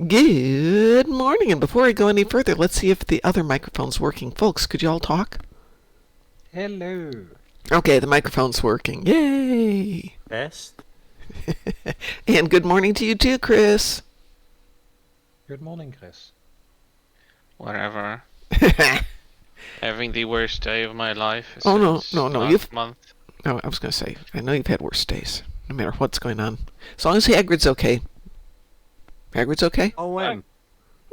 Good morning, and before I go any further, let's see if the other microphone's working. Folks, could you all talk? Hello. Okay, the microphone's working. Yay! Best? And good morning to you too, Chris. Good morning, Chris. Whatever. Having the worst day of my life Oh, no, since no, no, last month. No, I was going to say, I know you've had worse days, no matter what's going on. As long as Hagrid's okay. Hagrid's okay? OM.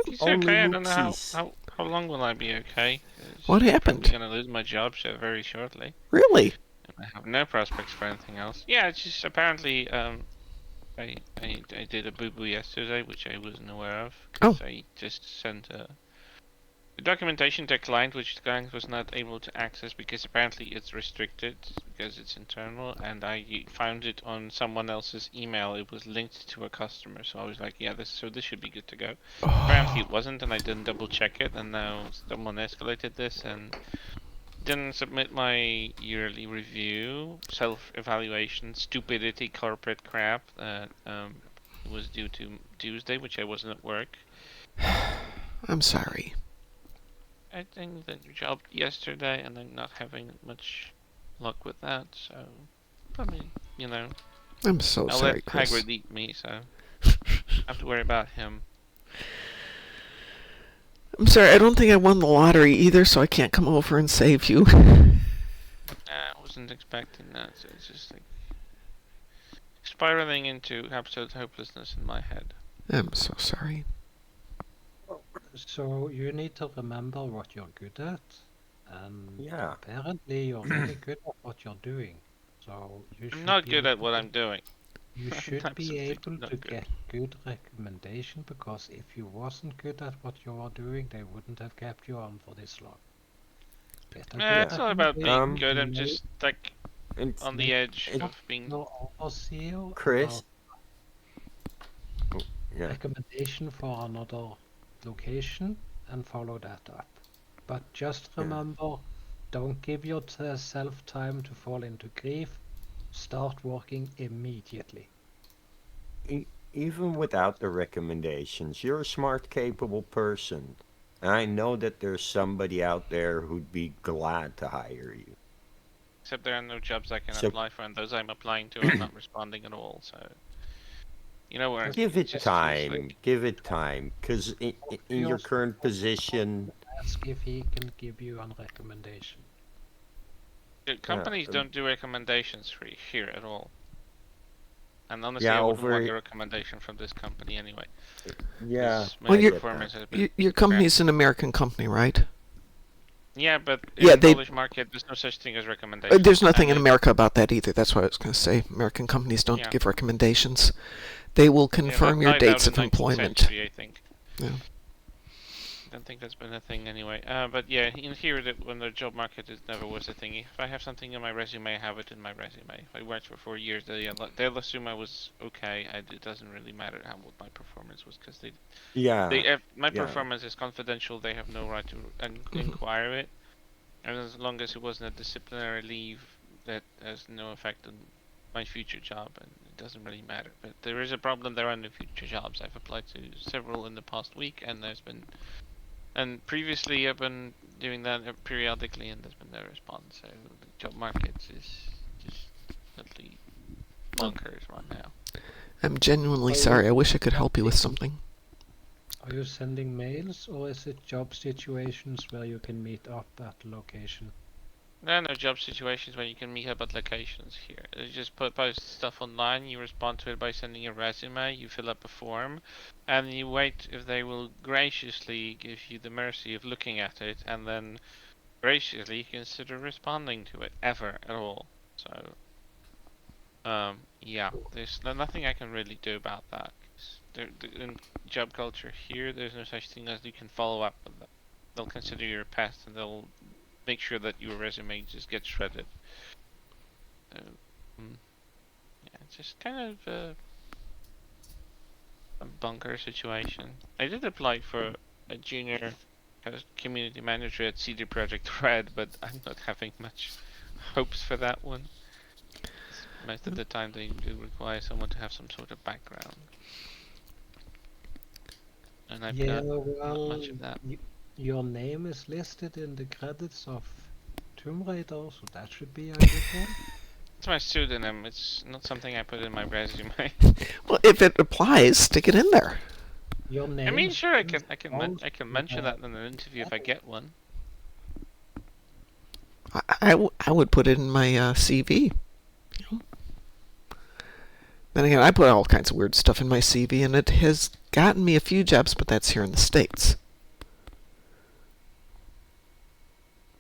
He's okay. I don't know OnlyMoopsies. how long will I be okay. What I'm happened? probably gonna lose my job so very shortly. Really? I have no prospects for anything else. Yeah, it's just apparently I did a boo-boo yesterday, which I wasn't aware of. Oh. I just sent a documentation to a client, which the client was not able to access because apparently it's restricted because it's internal, and I found it on someone else's email. It was linked to a customer, so I was like, yeah, this should be good to go. Apparently it wasn't, and I didn't double check it, and now someone escalated this and didn't submit my yearly review, self-evaluation, stupidity, corporate crap that was due to Tuesday, which I wasn't at work. I'm sorry. I think that your job yesterday, and I'm not having much luck with that. So, I mean, you know, I'm so I'll sorry, let Chris. Hagrid eat me, so I have to worry about him. I'm sorry, I don't think I won the lottery either, so I can't come over and save you. I wasn't expecting that. So it's just like spiraling into absolute hopelessness in my head. I'm so sorry. So you need to remember what you're good at, and Yeah. apparently you're really good at what you're doing. So you should I'm not be good at able what to- I'm doing. You should be Absolutely able not to good. get good recommendation, because if you wasn't good at what you are doing, they wouldn't have kept you on for this long. Get a good It's not about being recommendation, good. I'm make- just like It's, on the edge it- of being. no overseer Chris? about Yeah. recommendation for another location and follow that up. But just Yeah. remember, don't give yourself time to fall into grief. Start working immediately. Even without the recommendations, you're a smart, capable person. And I know that there's somebody out there who'd be glad to hire you. Except there are no jobs I can So- apply for, and those I'm applying to are not responding at all. So, you know where Give it just feels time. like- Give it time. Because in your current position, Ask if he can give you a recommendation. the companies um, don't do recommendations for here at all. And honestly, Yeah, I wouldn't want over- a recommendation from this company anyway. yeah. 'Cause my Well, you're- performance has been Your company's an American company, right? Yeah, but in Yeah, the they- Polish market, there's no such thing as recommendations. There's nothing in And America about that either. That's what I was going to say. American companies don't Yeah. give recommendations. They will confirm your that died out dates in of 19th employment. century, I think. Yeah. I don't think that's been a thing anyway. But yeah, in here, when the job market never was a thing. If I have something in my resume, I have it in my resume. If I worked for 4 years, they'll assume I was okay. It doesn't really matter what my performance was, because Yeah. my yeah. performance is confidential. They have no right to inquire it. And as long as it wasn't a disciplinary leave, that has no effect on my future job, and it doesn't really matter. But there is a problem. There are no future jobs. I've applied to several in the past week, and and previously I've been doing that periodically, and there's been no response. So the job market is just totally bonkers right now. I'm genuinely sorry. I wish I could help you with something. Are you sending mails, or is it job situations where you can meet up at location? There are no job situations where you can meet up at locations here. You just post stuff online, you respond to it by sending a resume, you fill up a form, and you wait if they will graciously give you the mercy of looking at it, and then graciously consider responding to it, ever at all. So, yeah, there's nothing I can really do about that. In job culture here, there's no such thing as you can follow up with them. They'll consider your past, and they'll make sure that your resume just gets shredded. Yeah, it's just kind of a bunker situation. I did apply for a junior community manager at CD Projekt Red, but I'm not having much hopes for that one. Most of the time they do require someone to have some sort of background. and I've Yeah, got not well, much of that. your name is listed in the credits of Tomb Raider, so that should be a good one. It's my pseudonym. It's not something I put in my resume. Well, if it applies, stick it in there. Your name. I mean, sure, I can also, mention that in an interview if I get one. I would put it in my CV. You know? Then again, I put all kinds of weird stuff in my CV, and it has gotten me a few jobs, but that's here in the States.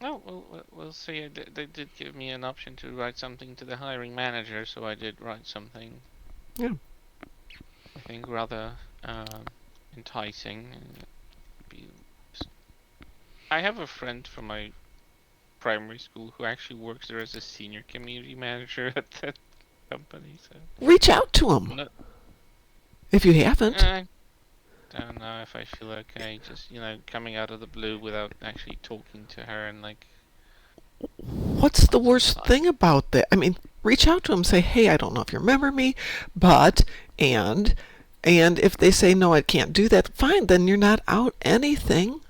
Oh, we'll see. They did give me an option to write something to the hiring manager, so I did write something. Yeah. I think rather enticing. I have a friend from my primary school who actually works there as a senior community manager at that company. So Reach out to them not, if you haven't. I don't know if I feel okay. Just coming out of the blue without actually talking to her and like. What's the worst thing about that? I mean, reach out to them. Say, hey, I don't know if you remember me, but and if they say no, I can't do that. Fine, then you're not out anything.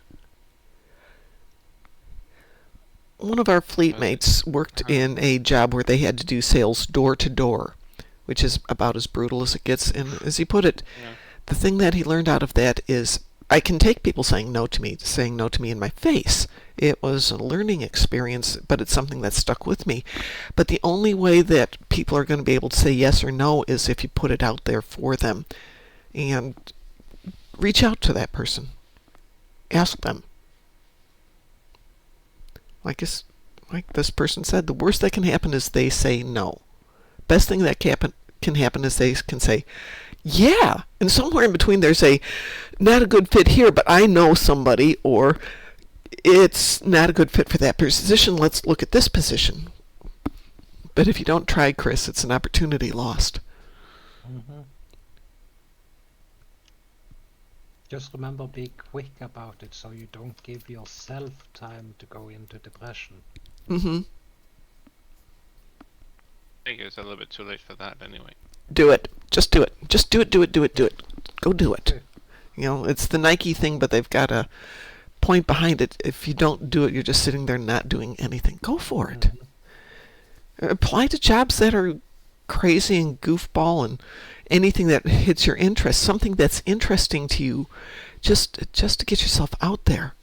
One of our fleet mates worked in a job where they had to do sales door to door, which is about as brutal as it gets. And as he put it, the thing that he learned out of that is I can take people saying no to me in my face. It was a learning experience, but it's something that stuck with me. But the only way that people are going to be able to say yes or no is if you put it out there for them. And reach out to that person. Ask them. Like this person said, the worst that can happen is they say no. Best thing that can happen is they can say, yeah. And somewhere in between there's a not a good fit here, but I know somebody, or it's not a good fit for that position. Let's look at this position. But if you don't try, Chris, it's an opportunity lost. Mm-hmm. Just remember, be quick about it so you don't give yourself time to go into depression. Mm-hmm. I think it's a little bit too late for that anyway. Do it. Just do it. Just do it, do it, do it, do it. Go do it. You know, it's the Nike thing, but they've got a point behind it. If you don't do it, you're just sitting there not doing anything. Go for it. Mm-hmm. Apply to jobs that are crazy and goofball and anything that hits your interest, something that's interesting to you, just to get yourself out there.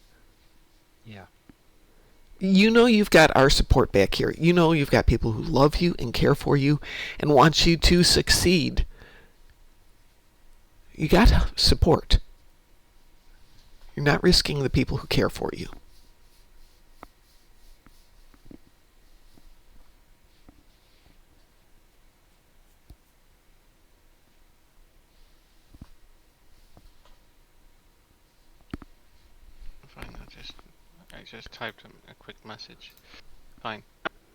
Yeah. You know you've got our support back here. You know you've got people who love you and care for you and want you to succeed. You got support. You're not risking the people who care for you. Fine, I just typed a quick message. Fine,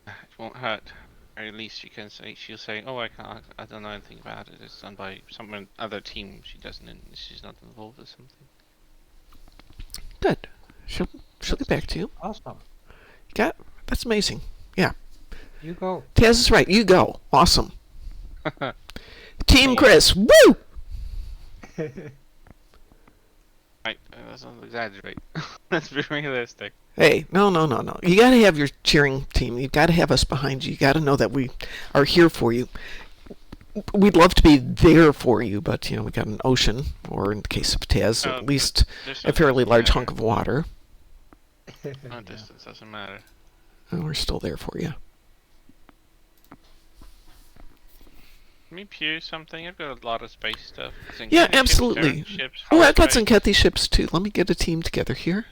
it won't hurt. Or at least she'll say, oh, I don't know anything about it. It's done by some other team. She's not involved or something. Good. She'll get back to you. Awesome. That's amazing. Yeah. You go. Taz is right. You go. Awesome. Team Chris. Woo! Right, let's not exaggerate. Let's be realistic. Hey, no. You got to have your cheering team. You've got to have us behind you. You got to know that we are here for you. We'd love to be there for you, but we got an ocean, or in the case of Taz, at least a fairly large hunk of water. No distance doesn't matter. And we're still there for you. Let me pew something. I've got a lot of space stuff. Yeah, absolutely. Ships, Oh, I've got some Zenkethi ships too. Let me get a team together here.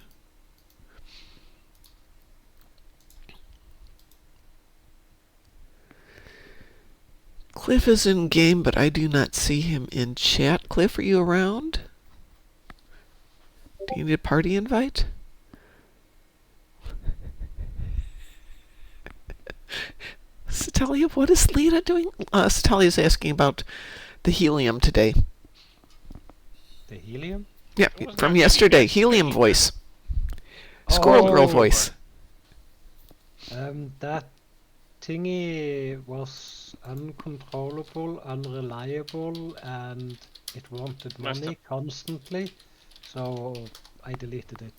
Cliff is in game, but I do not see him in chat. Cliff, are you around? Do you need a party invite? Satalia, what is Lita doing? Satalia is asking about the helium today. The helium? Yeah, from yesterday. Helium voice. Squirrel girl voice. That thingy was uncontrollable, unreliable, and it wanted money constantly. So I deleted it.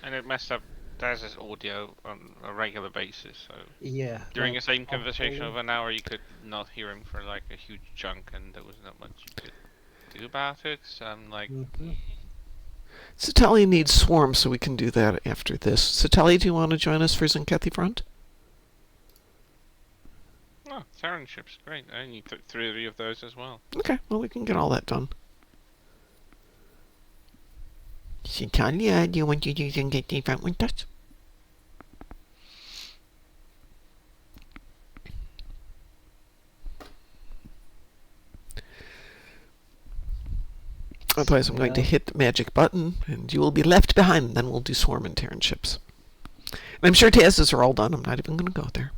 And it messed up Daz's audio on a regular basis. So Yeah. during like, the same I'm conversation of calling- an hour, you could not hear him for like a huge chunk, and there was not much you could do about it. So I'm like, Mhm. Satelli needs swarm, so we can do that after this. Satelli, do you want to join us for Zinkethi Front? oh, Terran ships, great. I need three of those as well. Okay, well, we can get all that done. Satalia, do you want to do Zinkethi Front with us? Otherwise, I'm going to Yeah. hit the magic button, and you will be left behind, and then we'll do swarm and Terran ships. And I'm sure tasks are all done. I'm not even going to go there.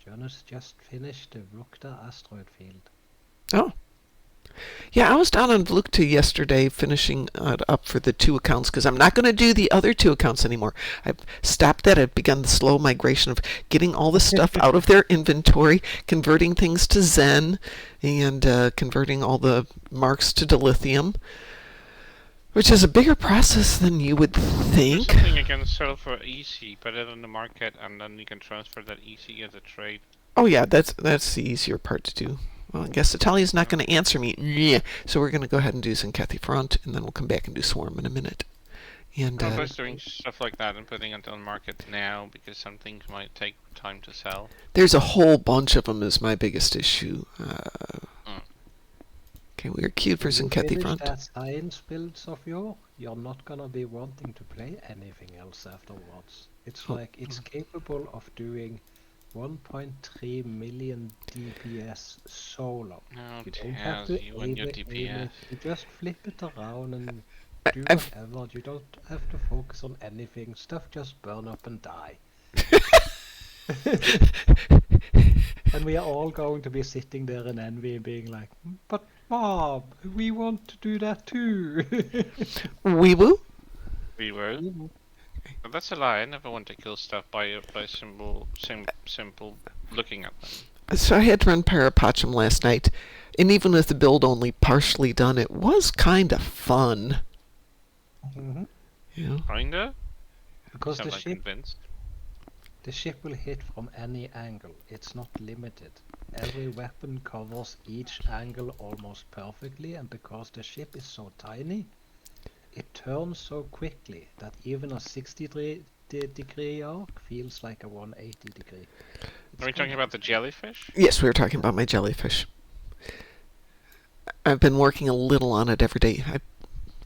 Jonas just finished the Rukta asteroid field. Oh. Yeah, I was down on Vlukta yesterday finishing up for the 2 accounts because I'm not going to do the other 2 accounts anymore. I've stopped that. I've begun the slow migration of getting all the stuff out of their inventory, converting things to Zen, and converting all the marks to dilithium, which is a bigger process than you would There's think. something you can sell for EC, put it on the market, and then you can transfer that EC as a trade. Oh yeah, that's the easier part to do. Well, I guess Italia's not going to answer me. Yeah. So we're going to go ahead and do Zinkethi Front, and then we'll come back and do Swarm in a minute. And I'm just doing stuff like that and putting it on the market now because some things might take time to sell. there's a whole bunch of them is my biggest issue. Okay, we are queued for When you Zinkethi finish Front. that science builds of yours, you're not gonna be wanting to play anything else afterwards. It's Oh. like it's capable of doing 1.3 million DPS solo. Oh, You don't have to you and your aim DPS. it. You just flip it around and do I've- whatever. You don't have to focus on anything. Stuff just burn up and die. And we are all going to be sitting there in envy and being like, but Mom, we want to do that too. Wee woo. We were. But that's a lie. I never want to kill stuff by simple looking at them. So I had to run Parapachum last night, and even with the build only partially done, it was kind of fun. Mhm. You know? Kinda? Because Sound the like ship, convinced. the ship will hit from any angle. It's not limited. Every weapon covers each angle almost perfectly, and because the ship is so tiny, it turns so quickly that even a 60-degree arc feels like a 180 degree. Are we talking about the jellyfish? Yes, we were talking about my jellyfish. I've been working a little on it every day. I've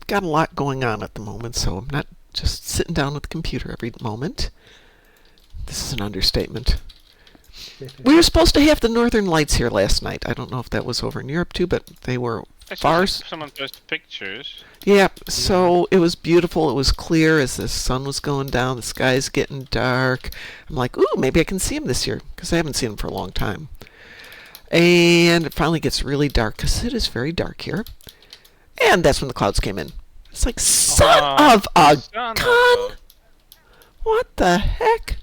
got a lot going on at the moment, so I'm not just sitting down at the computer every moment. This is an understatement. We were supposed to have the Northern Lights here last night. I don't know if that was over in Europe too, but they were I saw far. someone posted pictures. Yeah, so it was beautiful. It was clear as the sun was going down. The sky's getting dark. I'm like, ooh, maybe I can see him this year because I haven't seen him for a long time. And it finally gets really dark because it is very dark here. And that's when the clouds came in. It's like, son of a Son gun! What the heck?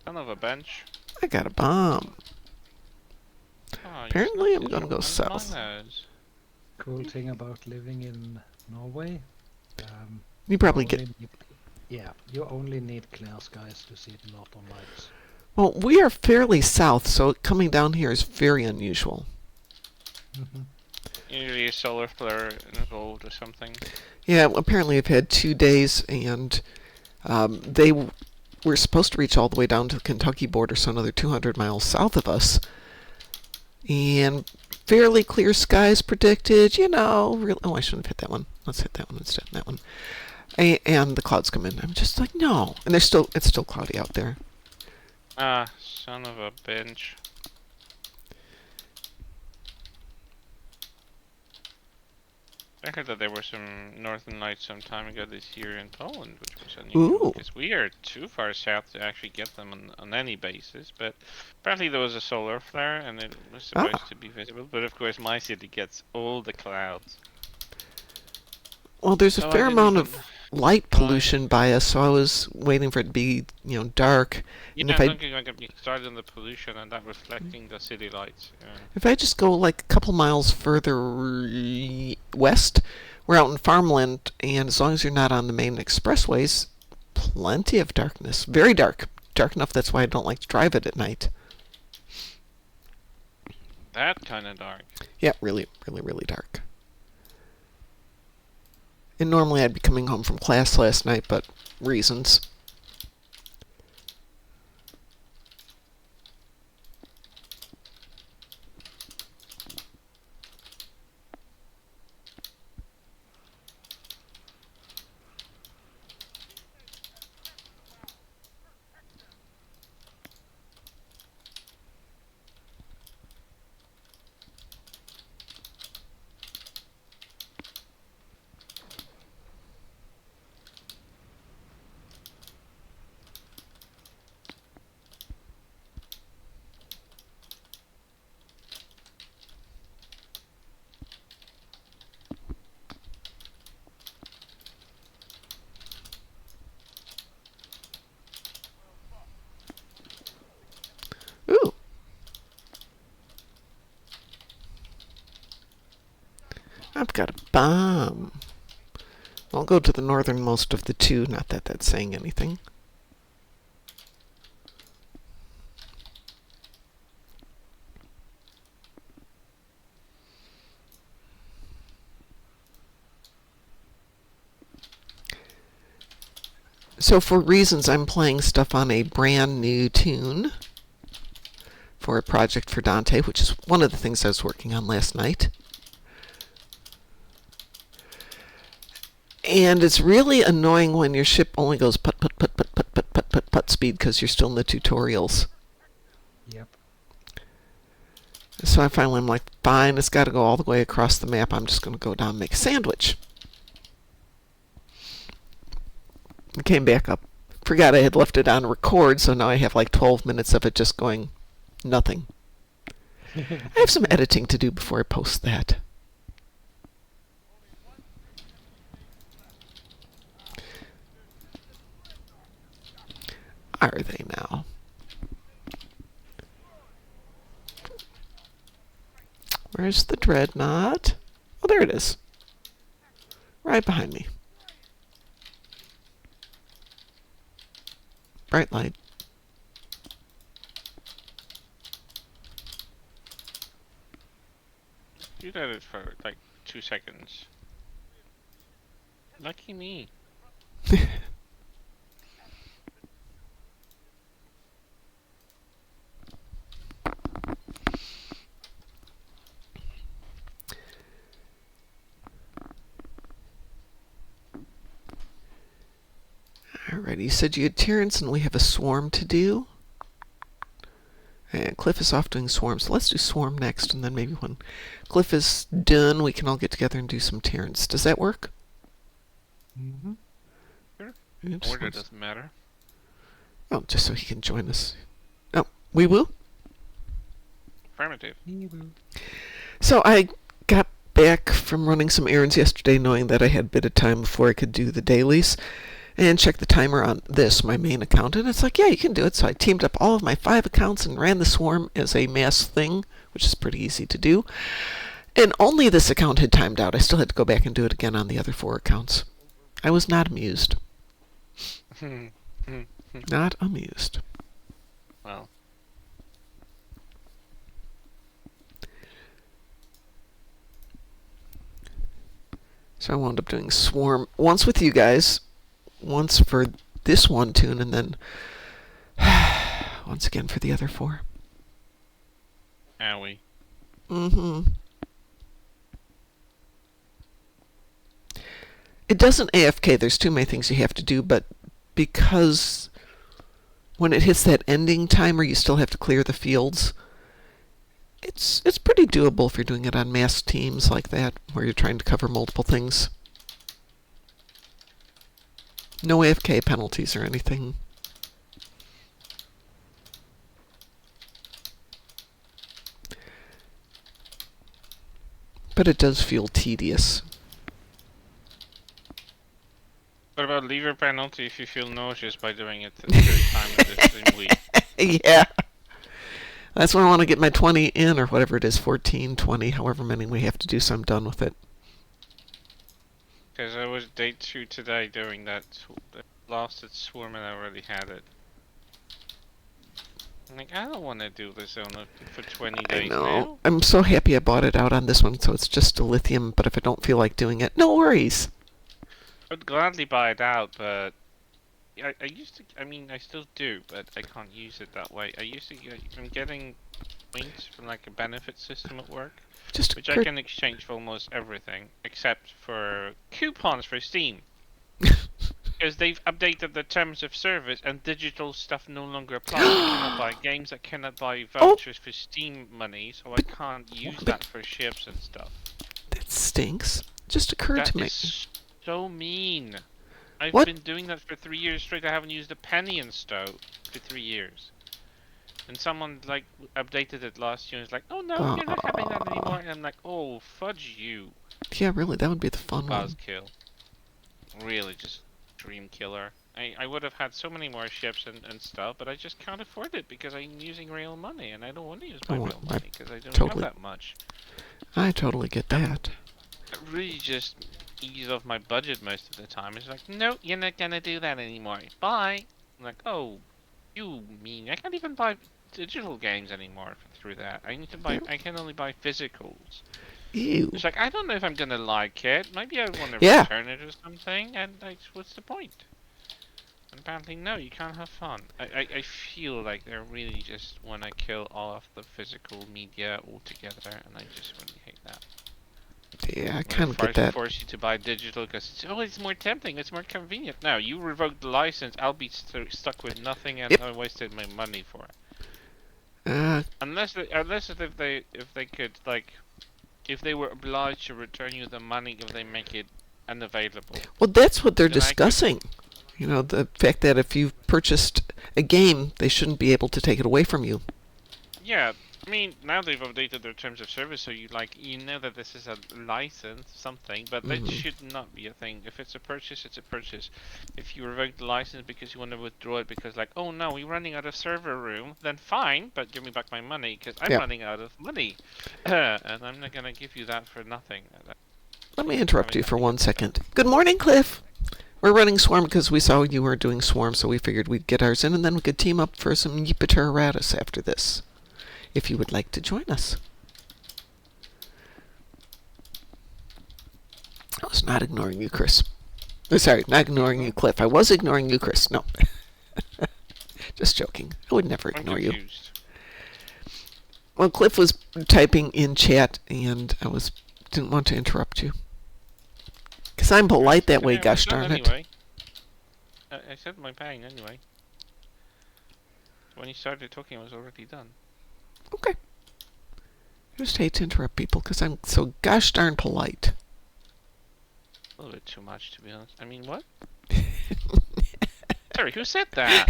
Son of a bench. I got a bomb. Oh, Apparently I'm gonna go south. Cool thing about living in Norway, You probably get. you only need clear skies to see the northern lights. Well, we are fairly south, so coming down here is very unusual. Mhm. Usually a solar flare involved or something. Yeah, apparently I've had 2 days, and they were supposed to reach all the way down to the Kentucky border, so another 200 miles south of us. And fairly clear skies predicted, you know. Oh, I shouldn't have hit that one. Let's hit that one instead of that one. And the clouds come in. I'm just like, no. And it's still cloudy out there. Ah, son of a bench. I heard that there were some northern lights some time ago this year in Poland, which was unusual Ooh. because we are too far south to actually get them on any basis. But apparently there was a solar flare and it was supposed to be visible. But of course my city gets all the clouds. Well, there's a So I fair didn't amount even- of light pollution by us, so I was waiting for it to be, dark. Yeah, And if I don't get me started on the pollution and that reflecting the city lights. Yeah. if I just go like a couple miles further west, we're out in farmland, and as long as you're not on the main expressways, plenty of darkness. Very dark. Dark enough that's why I don't like to drive it at night. That kind of dark. Yeah, really, really, really dark. And normally I'd be coming home from class last night, but reasons. Ooh. I've got a bomb. I'll go to the northernmost of the two, not that that's saying anything. So for reasons, I'm playing stuff on a brand new tune for a project for Dante, which is one of the things I was working on last night. And it's really annoying when your ship only goes put, put, put, put, put, put, put, put, put speed because you're still in the tutorials. Yep. So I finally am like, fine, it's got to go all the way across the map. I'm just going to go down and make a sandwich. I came back up. Forgot I had left it on record, so now I have like 12 minutes of it just going nothing. I have some editing to do before I post that. Are they now? Where's the dreadnought? Oh, there it is. Right behind me. Bright light. You did it for like 2 seconds. Lucky me. Alrighty, you said you had Terrence and we have a swarm to do. And Cliff is off doing swarms. So let's do swarm next, and then maybe when Cliff is done, we can all get together and do some Terrence. Does that work? Mm-hmm. Sure. Oops, Order doesn't matter. oh, just so he can join us. Oh, we will? Affirmative. So I got back from running some errands yesterday knowing that I had a bit of time before I could do the dailies, and checked the timer on this, my main account, and it's like, yeah, you can do it. So I teamed up all of my 5 accounts and ran the swarm as a mass thing, which is pretty easy to do. And only this account had timed out. I still had to go back and do it again on the other 4 accounts. I was not amused. Not amused. Well, So I wound up doing swarm once with you guys, once for this one tune, and then once again for the other 4. owie. Mm-hmm. It doesn't AFK. There's too many things you have to do, but because when it hits that ending timer, you still have to clear the fields. It's pretty doable if you're doing it on mass teams like that, where you're trying to cover multiple things. No AFK penalties or anything. But it does feel tedious. What about lever penalty if you feel nauseous by doing it the third time in the same week? Yeah. That's when I want to get my 20 in, or whatever it is, 14, 20, however many we have to do, so I'm done with it. Because I was day 2 today doing that. The lasted swarm and I already had it. I'm like, I don't want to do this for 20 I days know. now. I'm so happy I bought it out on this one, so it's just a lithium, but if I don't feel like doing it, no worries. I'd gladly buy it out, but I used to, I mean, I still do, but I can't use it that way. I used to get, I'm getting points from like a benefit system at work, Just which I can exchange for almost everything, except for coupons for Steam. Because they've updated the terms of service and digital stuff no longer applies. I cannot buy games, I cannot buy vouchers for Steam money, so I can't use that for ships and stuff. That stinks. Just occurred to me. That is so mean. I've What? been doing that for 3 years straight. I haven't used a penny in Stowe for 3 years. And someone like updated it last year and was like, oh no, you're not having that anymore. And I'm like, oh, fudge you. Yeah, really, that would be the fun one. Buzzkill. Really just dream killer. I would have had so many more ships and stuff, but I just can't afford it because I'm using real money and I don't want to use my Oh, real money because I don't totally- have that much. I totally get that. It really just ease off my budget most of the time. It's like, no, you're not gonna do that anymore. Bye. I'm like, oh, you mean I can't even buy digital games anymore through that. I need to buy. I can only buy physicals. Ew. It's like I don't know if I'm gonna like it. Maybe I want to Yeah. return it or something. And like, what's the point? And apparently, no, you can't have fun. I feel like they really just want to kill all of the physical media altogether, and I just really hate that. Yeah, I kind of get that. Force you to buy digital because it's more tempting, it's more convenient. Now you revoke the license, I'll be stuck with nothing, and Yep. I wasted my money for it. Unless if they could like, if they were obliged to return you the money if they make it unavailable. Well, that's what they're Then I could- discussing. You know, the fact that if you've purchased a game, they shouldn't be able to take it away from you. Yeah, I mean now they've updated their terms of service, so you know that this is a license something, but that should not be a thing. If it's a purchase, it's a purchase. If you revoke the license because you want to withdraw it because like, oh no, we're running out of server room, then fine, but give me back my money because I'm Yeah. running out of money, and I'm not gonna give you that for nothing. Let me interrupt you for 1 second. Good morning, Cliff. We're running Swarm because we saw you were doing Swarm, so we figured we'd get ours in, and then we could team up for some Yippiteratus after this, if you would like to join us. I was not ignoring you, Chris. Sorry, not ignoring you, Cliff. I was ignoring you, Chris. No. Just joking. I would never I'm ignore you. confused. Well, Cliff was typing in chat, and I didn't want to interrupt you. Because I'm polite that way, Yeah, gosh I'm done darn it. anyway. I said my pain anyway. When you started talking, I was already done. Okay. I just hate to interrupt people because I'm so gosh darn polite. A little bit too much, to be honest. I mean, what? Sorry, who said that?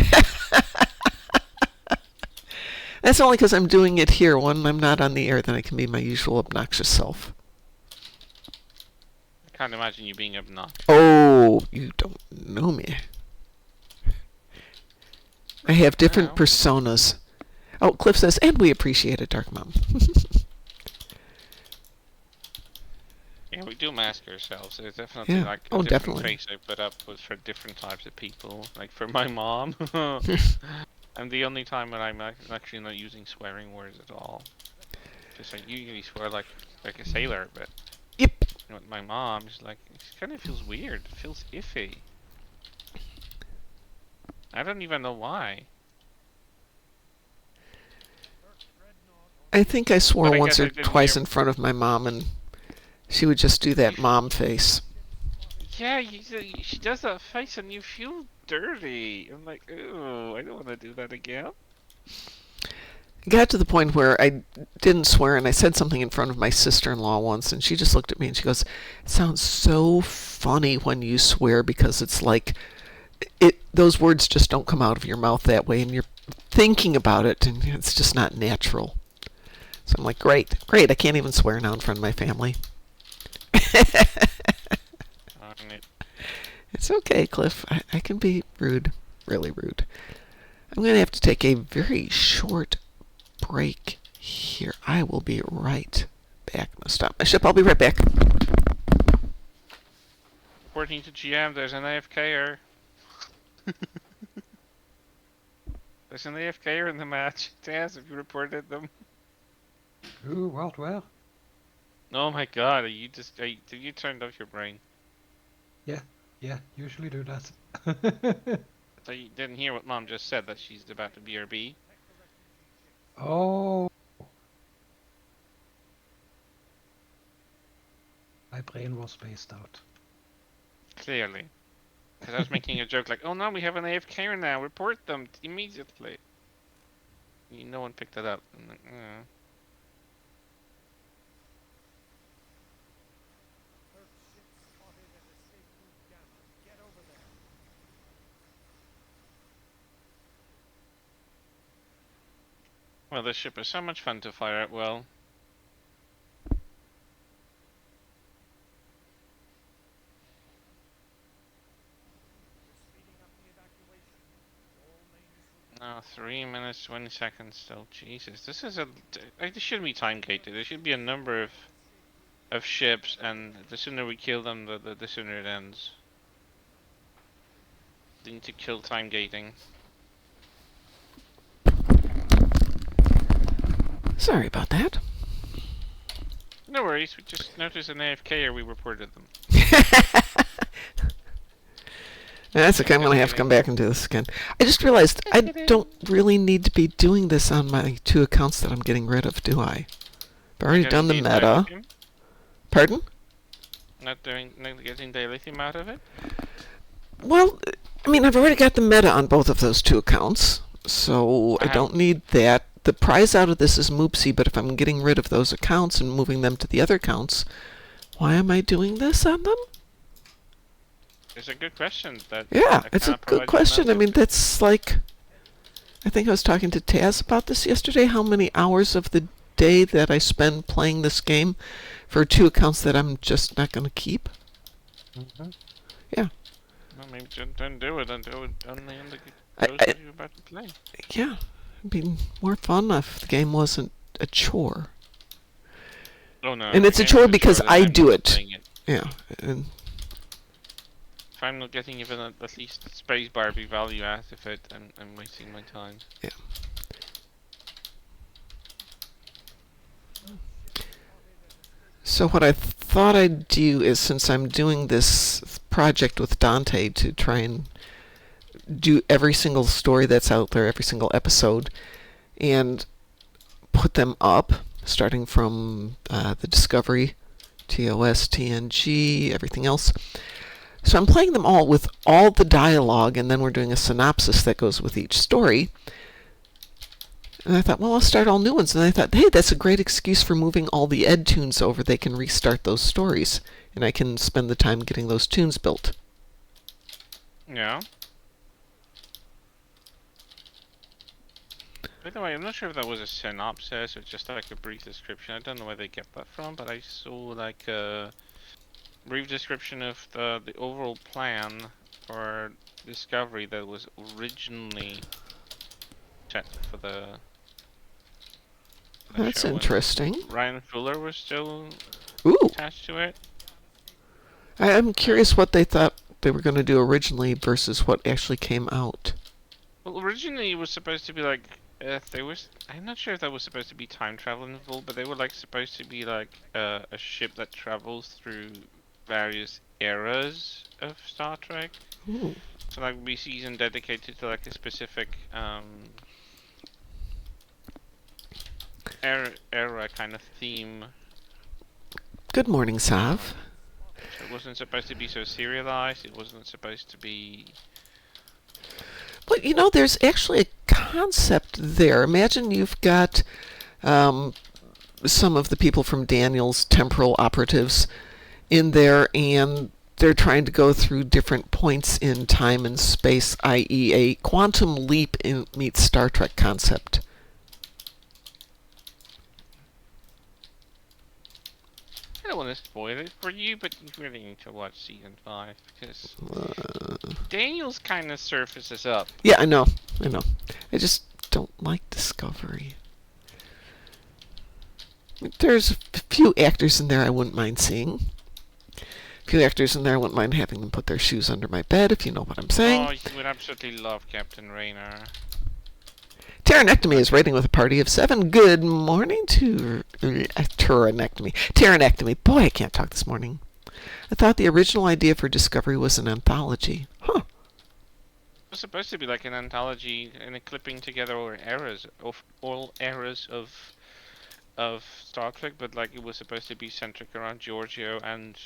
That's only because I'm doing it here. When I'm not on the air, then I can be my usual obnoxious self. I can't imagine you being obnoxious. Oh, you don't know me. I have different Wow. personas. Oh, Cliff says, and we appreciate it, Dark Mom. Yeah, we do mask ourselves. There's definitely Yeah. like a Oh, different definitely. face I put up with for different types of people. Like for my mom, and the only time when I'm actually not using swearing words at all. Just I usually swear like a sailor, but Yep. you know, with my mom, it's like it kind of feels weird. It feels iffy. I don't even know why. I think I swore But I once guess I or didn't twice hear- in front of my mom, and she would just do that mom face. Yeah, she does that face and you feel dirty. I'm like, ooh, I don't want to do that again. It got to the point where I didn't swear, and I said something in front of my sister-in-law once, and she just looked at me and she goes, "It sounds so funny when you swear because it's like those words just don't come out of your mouth that way, and you're thinking about it, and it's just not natural." So I'm like, great, I can't even swear now in front of my family. Darn it. It's okay, Cliff. I can be rude, really rude. I'm going to have to take a very short break here. I will be right back. I'm going to stop my ship. I'll be right back. According to GM, there's an AFKer. There's an AFKer in the match. Taz, have you reported them? Ooh, what, where? Oh my god, did you turned off your brain? Yeah, usually do that. So you didn't hear what Mom just said, that she's about to BRB? Oh. My brain was spaced out. Clearly. Because I was making a joke like, oh no, we have an AFKer now, report them immediately. No one picked that up. I'm like, Well, this ship is so much fun to fire at well. No, 3 minutes, 20 seconds still. Jesus, this is this shouldn't be time gated. There should be a number of ships, and the sooner we kill them, the sooner it ends. They need to kill time gating. Sorry about that. No worries, we just noticed an AFK or we reported them. That's okay, I'm going to have to come back and do this again. I just realized I don't really need to be doing this on my 2 accounts that I'm getting rid of, do I? I've already done the meta. Pardon? Not getting dilithium out of it? Well, I mean, I've already got the meta on both of those 2 accounts, so I don't need that. The prize out of this is Moopsy, but if I'm getting rid of those accounts and moving them to the other accounts, why am I doing this on them? It's a good question. Yeah, it's a good question. I mean, that's like, I think I was talking to Taz about this yesterday, how many hours of the day that I spend playing this game for 2 accounts that I'm just not going to keep. Mm-hmm. Yeah. Well, maybe don't do it until only on those that you're about to play. Yeah, it'd be more fun if the game wasn't a chore. Oh no. And it's a chore because I do it. Yeah. And if I'm not getting even at least space Barbie value out of it, I'm wasting my time. Yeah. So what I thought I'd do is, since I'm doing this project with Dante to try and do every single story that's out there, every single episode, and put them up, starting from the Discovery, TOS, TNG, everything else. So I'm playing them all with all the dialogue, and then we're doing a synopsis that goes with each story. And I thought, well, I'll start all new ones. And I thought, hey, that's a great excuse for moving all the Ed tunes over. They can restart those stories, and I can spend the time getting those tunes built. Yeah. By the way, I'm not sure if that was a synopsis or just like a brief description. I don't know where they get that from, but I saw like a brief description of the overall plan for Discovery that was originally set for the That's show, interesting. Ryan Fuller was still Ooh. attached to it. I'm curious what they thought they were going to do originally versus what actually came out. Well, originally it was supposed to be like, I'm not sure if that was supposed to be time travel involved, but they were like supposed to be like a ship that travels through various eras of Star Trek. Ooh. So like be season dedicated to like a specific era kind of theme. Good morning, Sav. So it wasn't supposed to be so serialized. It wasn't supposed to be. But you know, there's actually a concept there. Imagine you've got some of the people from Daniel's temporal operatives in there, and they're trying to go through different points in time and space, i.e. a quantum leap meets Star Trek concept. don't want to spoil it for you, but you really need to watch season 5 because Daniels kind of surfaces up. Yeah, I know. I just don't like Discovery. There's a few actors in there I wouldn't mind seeing. A few actors in there I wouldn't mind having them put their shoes under my bed, if you know what I'm saying. Oh, you would absolutely love Captain Rayner. Pteronectomy is rating with a party of 7. Good morning to Pteronectomy. Pteronectomy. Boy, I can't talk this morning. I thought the original idea for Discovery was an anthology. Huh. It was supposed to be like an anthology and a clipping together all eras of Star Trek, but like it was supposed to be centric around Giorgio and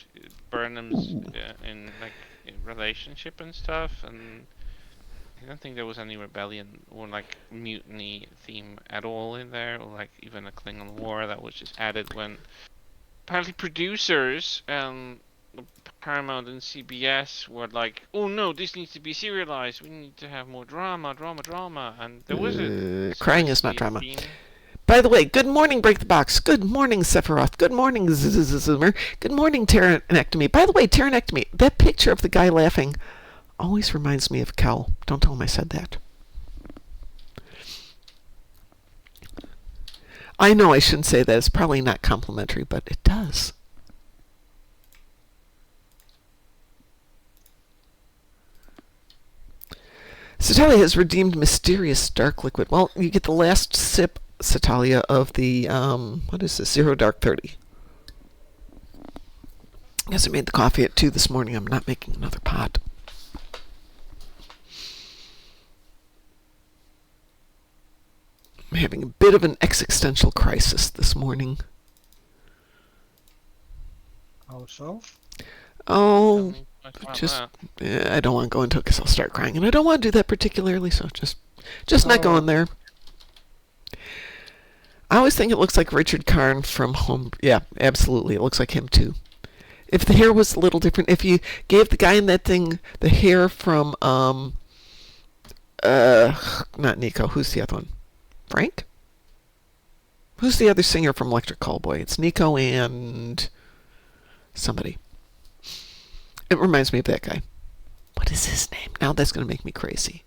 Burnham's relationship and stuff, and I don't think there was any rebellion or like mutiny theme at all in there, or like even a Klingon war that was just added when apparently producers Paramount and CBS were like, oh no, this needs to be serialized, we need to have more drama, and there was crying is not drama. By the way, good morning, Break the Box. Good morning, Sephiroth. Good morning, Zoomer. Good morning, Pteronectomy. By the way, Pteronectomy, that picture of the guy laughing always reminds me of Kel. Don't tell him I said that. I know I shouldn't say that. It's probably not complimentary, but it does. Satalia has redeemed mysterious dark liquid. Well, you get the last sip, Satalia, of the, what is this, Zero Dark 30. I guess I made the coffee at 2 this morning. I'm not making another pot. I'm having a bit of an existential crisis this morning. How so? Oh, just, I don't want to go into it because I'll start crying, and I don't want to do that particularly, so just not going there. I always think it looks like Richard Karn from Home. Yeah, absolutely, it looks like him too. If the hair was a little different, if you gave the guy in that thing the hair from, not Nico, who's the other one? Frank? Who's the other singer from Electric Callboy? It's Nico and somebody. It reminds me of that guy. What is his name? Now that's going to make me crazy.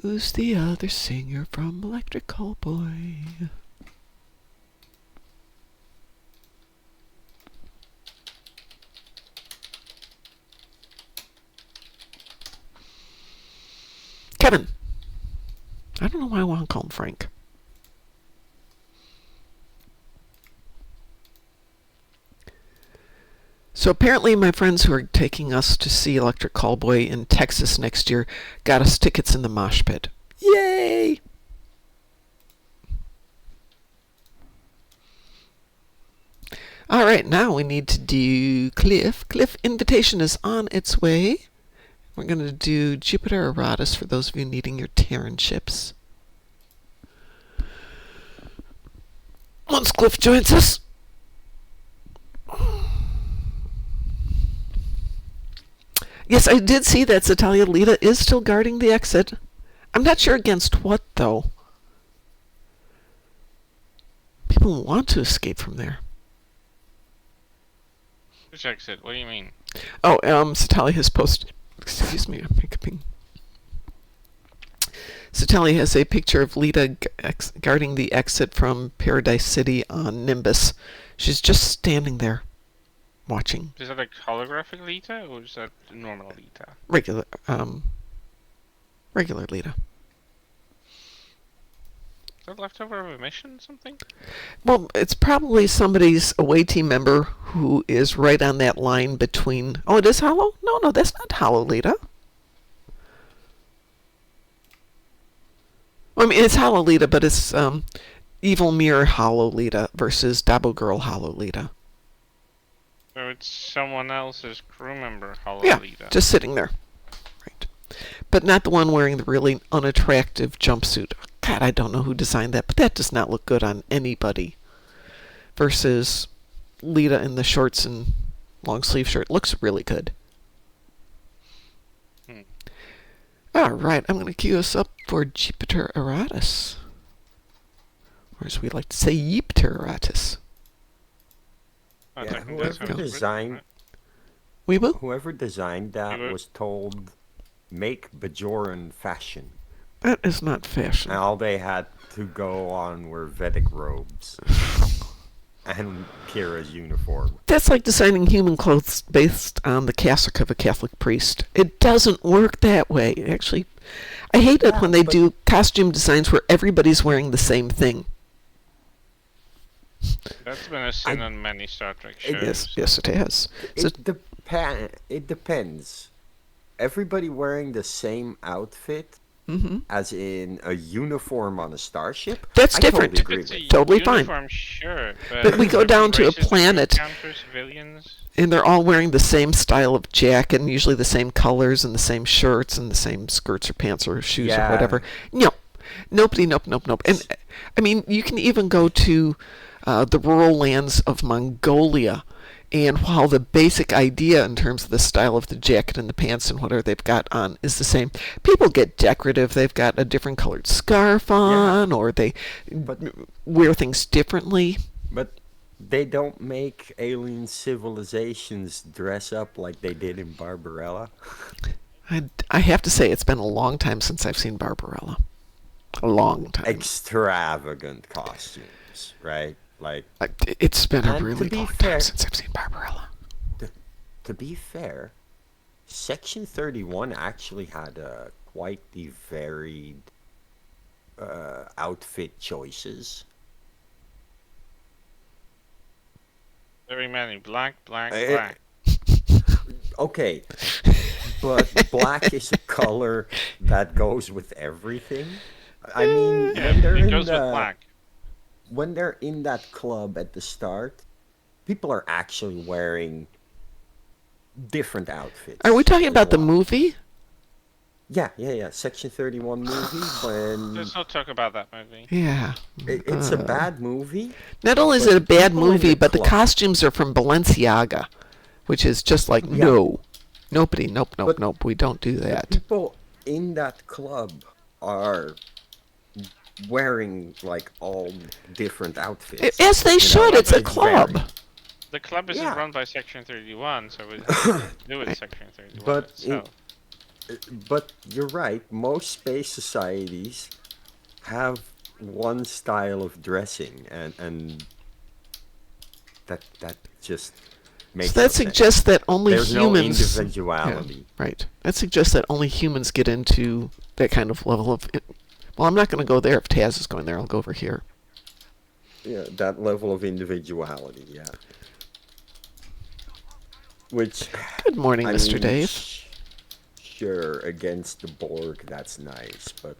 Who's the other singer from Electric Callboy? Kevin. I don't know why I want to call him Frank. So apparently my friends who are taking us to see Electric Callboy in Texas next year got us tickets in the mosh pit. Yay! All right, now we need to do Cliff. Cliff, invitation is on its way. We're going to do Jupiter Eratus for those of you needing your Terran ships. Once Cliff joins us. Yes, I did see that Satalia Lita is still guarding the exit. I'm not sure against what, though. People want to escape from there. Which exit? What do you mean? Oh, Satalia has posted... Excuse me, I'm hiccuping. Satalia has a picture of Lita guarding the exit from Paradise City on Nimbus. She's just standing there, watching. Is that like holographic Lita, or is that normal Lita? Regular Lita. Is that leftover of a mission or something? Well, it's probably somebody's away team member who is right on that line between... Oh, it is Hollow? No, that's not Hollow Lita. I mean, it's Hollow Lita, but it's Evil Mirror Hollow Lita versus Dabo Girl Hollow Lita. So it's someone else's crew member Hollow Yeah, Lita. just sitting there. Right. But not the one wearing the really unattractive jumpsuit. God, I don't know who designed that, but that does not look good on anybody. Versus Lita in the shorts and long sleeve shirt. Looks really good. All right, I'm going to cue us up for Jupiter Eratus. Or as we like to say, Jupiter Eratus. Oh, Yeah, technically that's whoever how it's designed written, whoever designed that Whoever- was told, make Bajoran fashion. That is not fashion. And all they had to go on were Vedic robes. And Kira's uniform. That's like designing human clothes based on the cassock of a Catholic priest. It doesn't work that way. Actually, I hate it Yeah, when they but- do costume designs where everybody's wearing the same thing. That's been a sin on many Star Trek shows. Yes, it has. So, It depends. Everybody wearing the same outfit, as in a uniform on a starship. That's I different. Totally agree It's a with. Totally fine. uniform, sure, But we go down to a races that planet- encounter civilians. and they're all wearing the same style of jacket and usually the same colors and the same shirts and the same skirts or pants or shoes Yeah. or whatever. No. Nope. And I mean, you can even go to the rural lands of Mongolia, and while the basic idea in terms of the style of the jacket and the pants and whatever they've got on is the same, people get decorative. They've got a different colored scarf on, or they But wear things differently. but they don't make alien civilizations dress up like they did in Barbarella. I have to say, it's been a long time since I've seen Barbarella. A long time. Extravagant costumes, right? Like, It's been a And to really be long fair- time since I've seen Barbarella. to be fair, Section 31 actually had quite the varied outfit choices. Very many. Black. Eh, Okay, but black is a color that goes with everything. I mean, Yeah, when they're it in goes with black. when they're in that club at the start, people are actually wearing different outfits. Are we talking as about the well. movie? Yeah. Section 31 movie when Let's not talk about that movie. Yeah. it's a bad movie. Not only is But it a bad people in movie, the but the club- costumes are from Balenciaga, which is just like, Yeah. no. Nobody, nope, But- we don't do that. People in that club are wearing like all different outfits. As they You know, should, like, it's a it's club. varied. The club isn't Yeah. run by Section 31, so it has to do with Section 31 But itself. But you're right. Most space societies have one style of dressing, and that just makes So no that sense. suggests that only There's no humans. individuality. Right. That suggests that only humans get into that kind of level of. Well, I'm not going to go there if Taz is going there. I'll go over here. Yeah, that level of individuality. Yeah. Which, Good morning, I Mr. mean, Dave. Sure, against the Borg, that's nice, but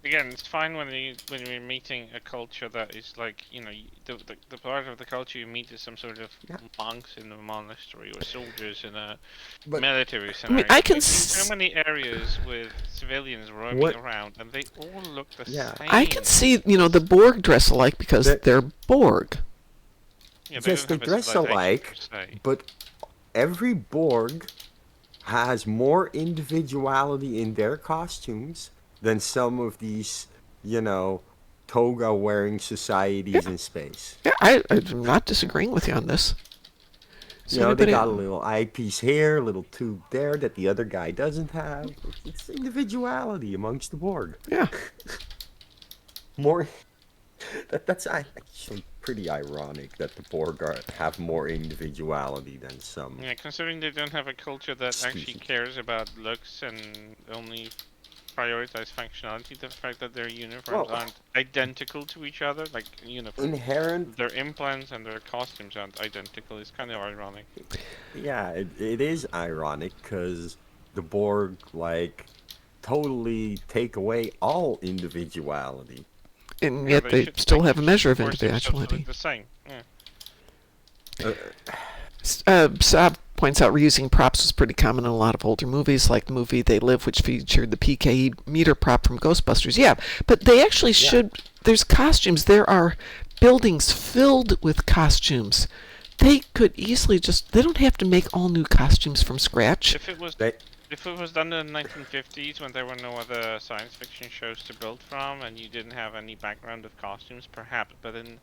Again, it's fine when you're meeting a culture that is like, the part of the culture you meet is some sort of Yeah. monks in a monastery or soldiers in a But- military scenario. I can You've seen s- so many areas with civilians roaming What- around, and they all look the Yeah. same. I can see, the Borg dress alike because That- they're Borg. Yeah, yes, don't they have a dress civilization alike, per se. but every Borg has more individuality in their costumes than some of these, toga-wearing societies in space. Yeah, I'm not disagreeing with you on this. So They anybody- got a little eyepiece here, a little tube there that the other guy doesn't have. It's individuality amongst the Borg. Yeah. More. That's actually pretty ironic that the Borg have more individuality than some. Yeah, considering they don't have a culture that actually Species. cares about looks and only prioritize functionality, the fact that their uniforms Well- aren't identical to each other, like uniforms, Inherent. their implants and their costumes aren't identical, is kind of ironic. Yeah, it is ironic because the Borg totally take away all individuality. And Yeah, yet they should, still like, have a measure of force themselves to look individuality. the same. Yeah. Saab points out reusing props was pretty common in a lot of older movies, like the movie They Live, which featured the PKE meter prop from Ghostbusters. Yeah, but they actually should. There's costumes. There are buildings filled with costumes. They could easily they don't have to make all new costumes from scratch. If it was They, If it was done in the 1950s when there were no other science fiction shows to build from and you didn't have any background of costumes, perhaps. But in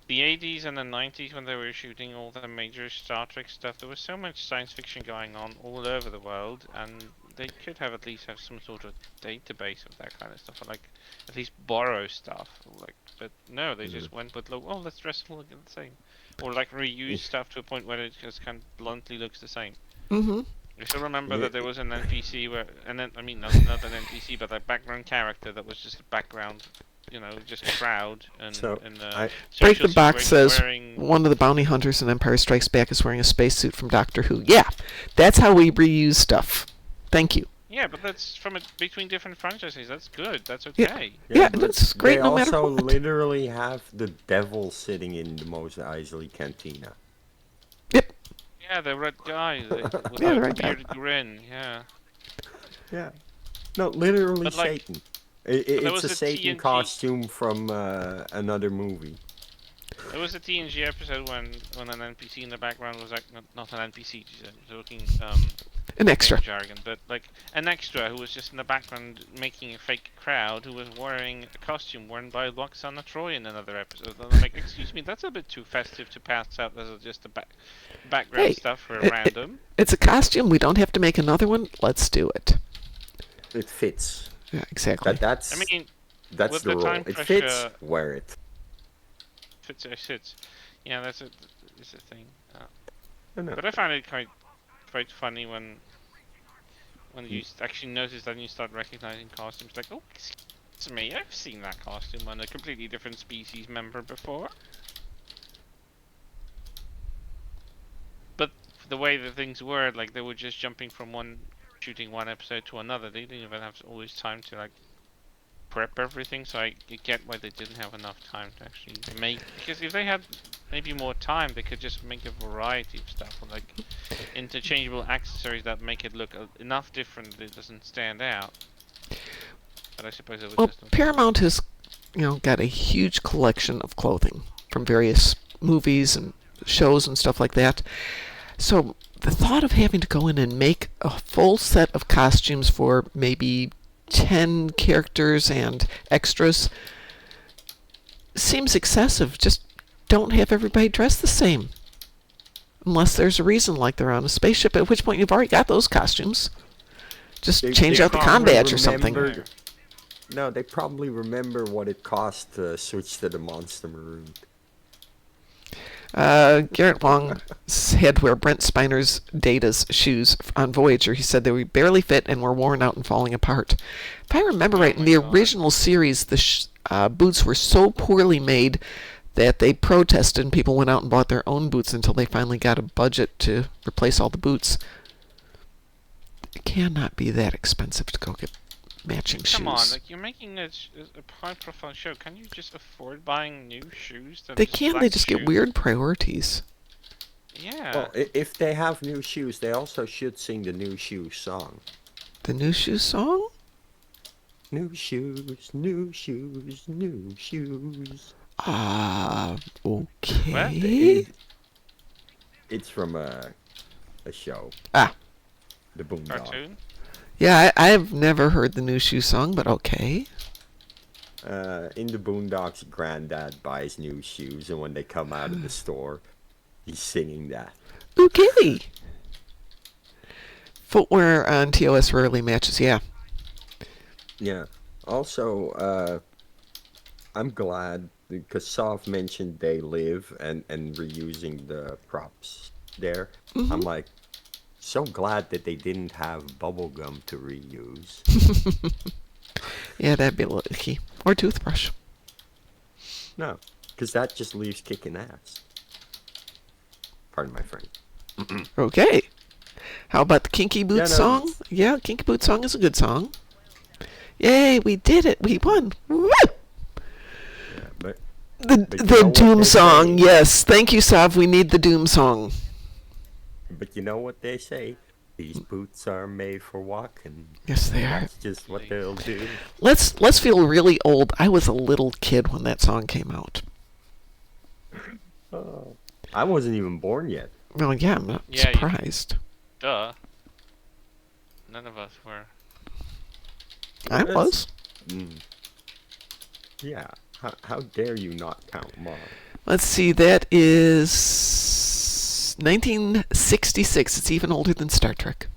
the 80s and the 90s when they were shooting all the major Star Trek stuff, there was so much science fiction going on all over the world, and they could have at least have some sort of database of that kind of stuff, or like at least borrow stuff. Like, but no, they just went with like, oh, let's dress all the same, or like reuse stuff to a point where it just kind of bluntly looks the same. Mm-hmm. I still remember that there was an NPC where, and then I mean not an NPC, but a background character that was just a background, just crowd and So, Break the social Box situation says wearing. one of the bounty hunters in Empire Strikes Back is wearing a spacesuit from Doctor Who. Yeah, that's how we reuse stuff. Thank you. Yeah, but that's from between different franchises. That's good. That's Yeah. okay. Yeah, but that's great They no matter also what. literally have the devil sitting in the Mos Eisley Cantina. Yep. Yeah, the red guy with Yeah, the the red guy. weird grin. Yeah. Yeah. No, literally But, like, Satan. there It's was a a Satan TNG costume from another movie. There was a TNG episode when an NPC in the background was like not an NPC, talking An extra. game jargon, but like an extra who was just in the background making a fake crowd who was wearing a costume worn by Loxana Troy in another episode. And I'm like, excuse me, that's a bit too festive to pass out as just a background Hey, stuff for it- random. It's a costume. We don't have to make another one. Let's do it. It fits. Yeah, exactly. That's I mean, that's with the the rule. time It pressure- fits. Wear it. fits. Yeah, that's a thing. I know. But I find it quite funny when you actually notice that and you start recognizing costumes. Like, oh, excuse me, I've seen that costume on a completely different species member before. But the way that things were, like they were just jumping from shooting one episode to another. They didn't even have always time to like prep everything. So I get why they didn't have enough time to actually make. Because if they had maybe more time, they could just make a variety of stuff, or like interchangeable accessories that make it look enough different that it doesn't stand out. But I suppose it would Well, just not. Paramount has, got a huge collection of clothing from various movies and shows and stuff like that. So the thought of having to go in and make a full set of costumes for maybe 10 characters and extras seems excessive. Just don't have everybody dressed the same. Unless there's a reason, like they're on a spaceship, at which point you've already got those costumes. Just change out the com probably badge or something. remembered- No, they probably remember what it cost to switch to the Monster Maroon. Garrett Long had to wear Brent Spiner's Data's shoes on Voyager. He said they were barely fit and were worn out and falling apart. If I remember right, in the original series, the boots were so poorly made that they protested and people went out and bought their own boots until they finally got a budget to replace all the boots. It cannot be that expensive to go get matching shoes. Come on, like you're making a high-profile show. Can you just afford buying new shoes? They can. They just get weird priorities. Yeah. Well, if they have new shoes, they also should sing the new shoes song. The new shoe song? New shoes, new shoes, new shoes. Okay. It's from a show. Ah. The Boondocks. Cartoon. Yeah, I've never heard the new shoe song, but okay. In the Boondocks, Granddad buys new shoes, and when they come out of the store, he's singing that. Okay. Footwear on TOS rarely matches, yeah. Yeah. Also, I'm glad because Sov mentioned They Live and reusing the props there. Mm-hmm. I'm like, so glad that they didn't have bubblegum to reuse. Yeah, that'd be a little icky. Or toothbrush. No, because that just leaves kicking ass. Pardon my French. Okay. How about the Kinky Boots no, song? Yeah, Kinky Boots song is a good song. Yay, we did it. We won. Woo! Yeah, but The But you know what Doom they song, say. yes. Thank you, Sav. We need the Doom song. you know what they say? These boots are made for walking. Yes, they are. That's just what they'll do. Let's feel really old. I was a little kid when that song came out. Oh. I wasn't even born yet. Well, yeah, I'm not Yeah, you- surprised. Duh. None of us were. I That's- was. Yeah. How dare you not count Mars? Let's see, that is 1966. It's even older than Star Trek.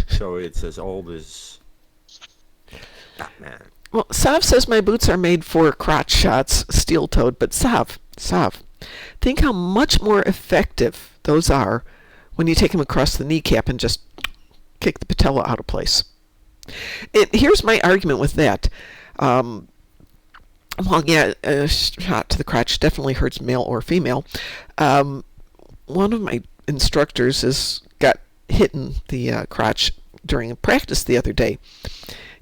So it's as old as Batman. Well, Sav says my boots are made for crotch shots, steel-toed, but Sav, think how much more effective those are when you take them across the kneecap and just kick the patella out of place. Here's my argument with that. Well, yeah, a shot to the crotch definitely hurts male or female. One of my instructors got hit in the crotch during a practice the other day.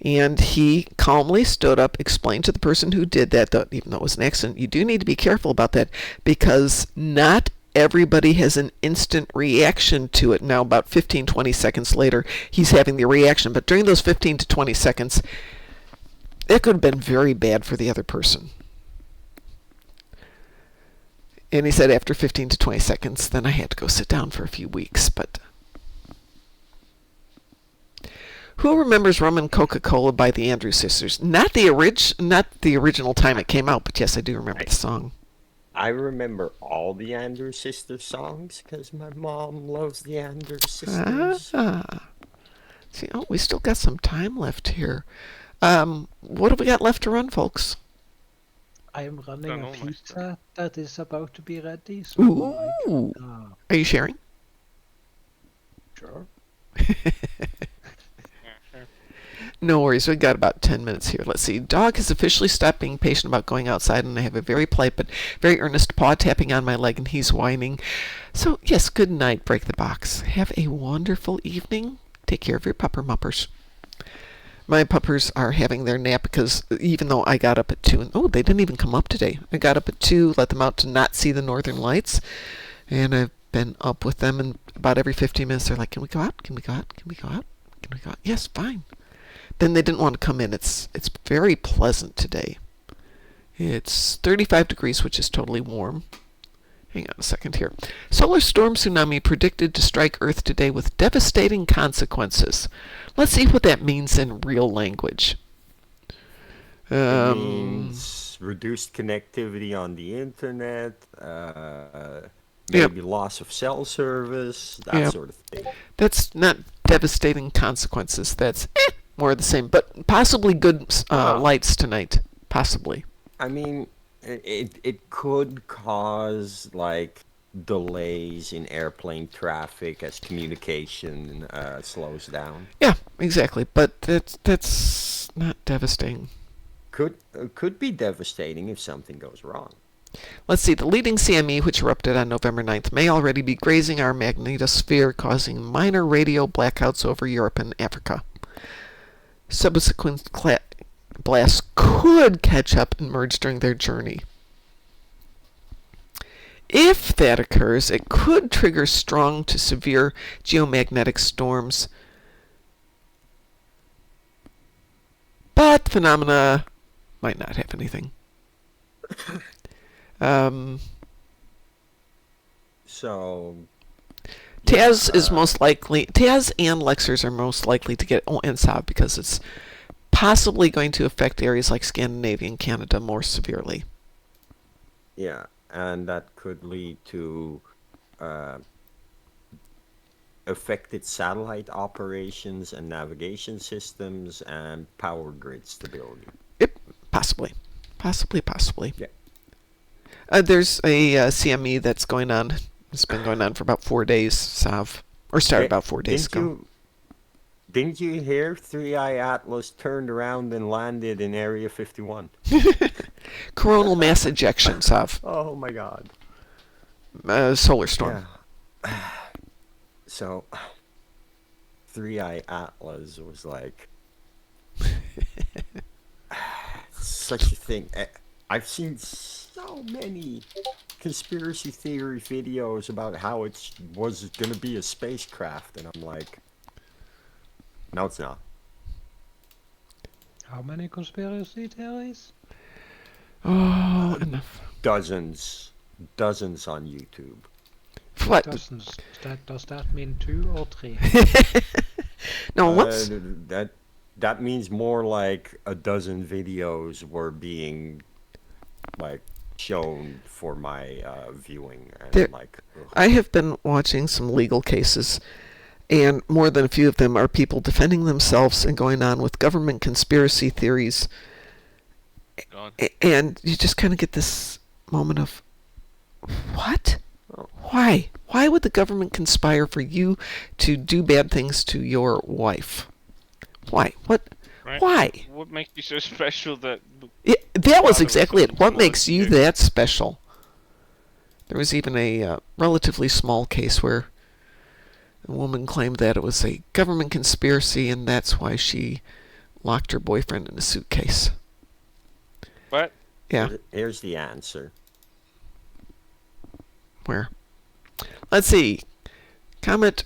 And he calmly stood up, explained to the person who did that, even though it was an accident, you do need to be careful about that because not everybody has an instant reaction to it. Now, about 15, 20 seconds later, he's having the reaction. But during those 15 to 20 seconds, it could have been very bad for the other person. And he said after 15 to 20 seconds, then I had to go sit down for a few weeks. But who remembers Rum and Coca-Cola by the Andrews Sisters? Not the original time it came out, but yes, I do remember the song. I remember all the Andrews Sisters songs because my mom loves the Andrews Sisters. See, we still got some time left here. What have we got left to run, folks? I am running Done a all my pizza that is about to be ready. So Ooh. Are you sharing? Sure. Yeah, sure. No worries. We've got about 10 minutes here. Let's see. Dog has officially stopped being patient about going outside, and I have a very polite but very earnest paw tapping on my leg, and he's whining. So, yes, good night, Break the Box. Have a wonderful evening. Take care of your pupper muppers. My puppers are having their nap because even though I got up at 2, and they didn't even come up today. I got up at 2, let them out to not see the northern lights, and I've been up with them, and about every 15 minutes they're like, can we go out? Can we go out? Can we go out? Can we go out? Yes, fine. Then they didn't want to come in. It's very pleasant today. It's 35 degrees, which is totally warm. Hang on a second here. Solar storm tsunami predicted to strike Earth today with devastating consequences. Let's see what that means in real language. It means reduced connectivity on the internet, maybe loss of cell service, that sort of thing. That's not devastating consequences. That's more of the same, but possibly good lights tonight. Possibly. I mean, it could cause like delays in airplane traffic as communication slows down. Yeah, exactly. But that's not devastating. Could be devastating if something goes wrong. Let's see. The leading CME, which erupted on November 9th, may already be grazing our magnetosphere, causing minor radio blackouts over Europe and Africa. Subsequent blasts could catch up and merge during their journey. If that occurs, it could trigger strong to severe geomagnetic storms. But phenomena might not have anything. So Taz is most likely. Taz and Lexers are most likely to get and Sav because it's possibly going to affect areas like Scandinavia and Canada more severely. yeah, and that could lead to affected satellite operations and navigation systems and power grid stability. Yep, possibly. Yeah. There's a CME that's going on. It's been going on for about 4 days, Sav. Or started about 4 days ago. Didn't you hear 3i Atlas turned around and landed in Area 51? Coronal mass ejection, Sav. Oh my god. Solar storm. Yeah. So, 3i Atlas was like such a thing. I've seen so many conspiracy theory videos about how it was going to be a spacecraft, and I'm like, no, it's not. How many conspiracy theories? Oh, enough. Dozens. dozens on YouTube. What? Does that mean 2 or 3? No, what's... That means more like a dozen videos were being like shown for my viewing, and There- like ugh. I have been watching some legal cases, and more than a few of them are people defending themselves and going on with government conspiracy theories. God. And you just kind of get this moment of, what? Oh. Why? Why would the government conspire for you to do bad things to your wife? Why? What? Right? Why? What makes you so special that... That was Father exactly was it. What so makes you small. that special? There was even a relatively small case where a woman claimed that it was a government conspiracy, and that's why she locked her boyfriend in a suitcase. What? Yeah, Here's the answer. where? Let's see. Comet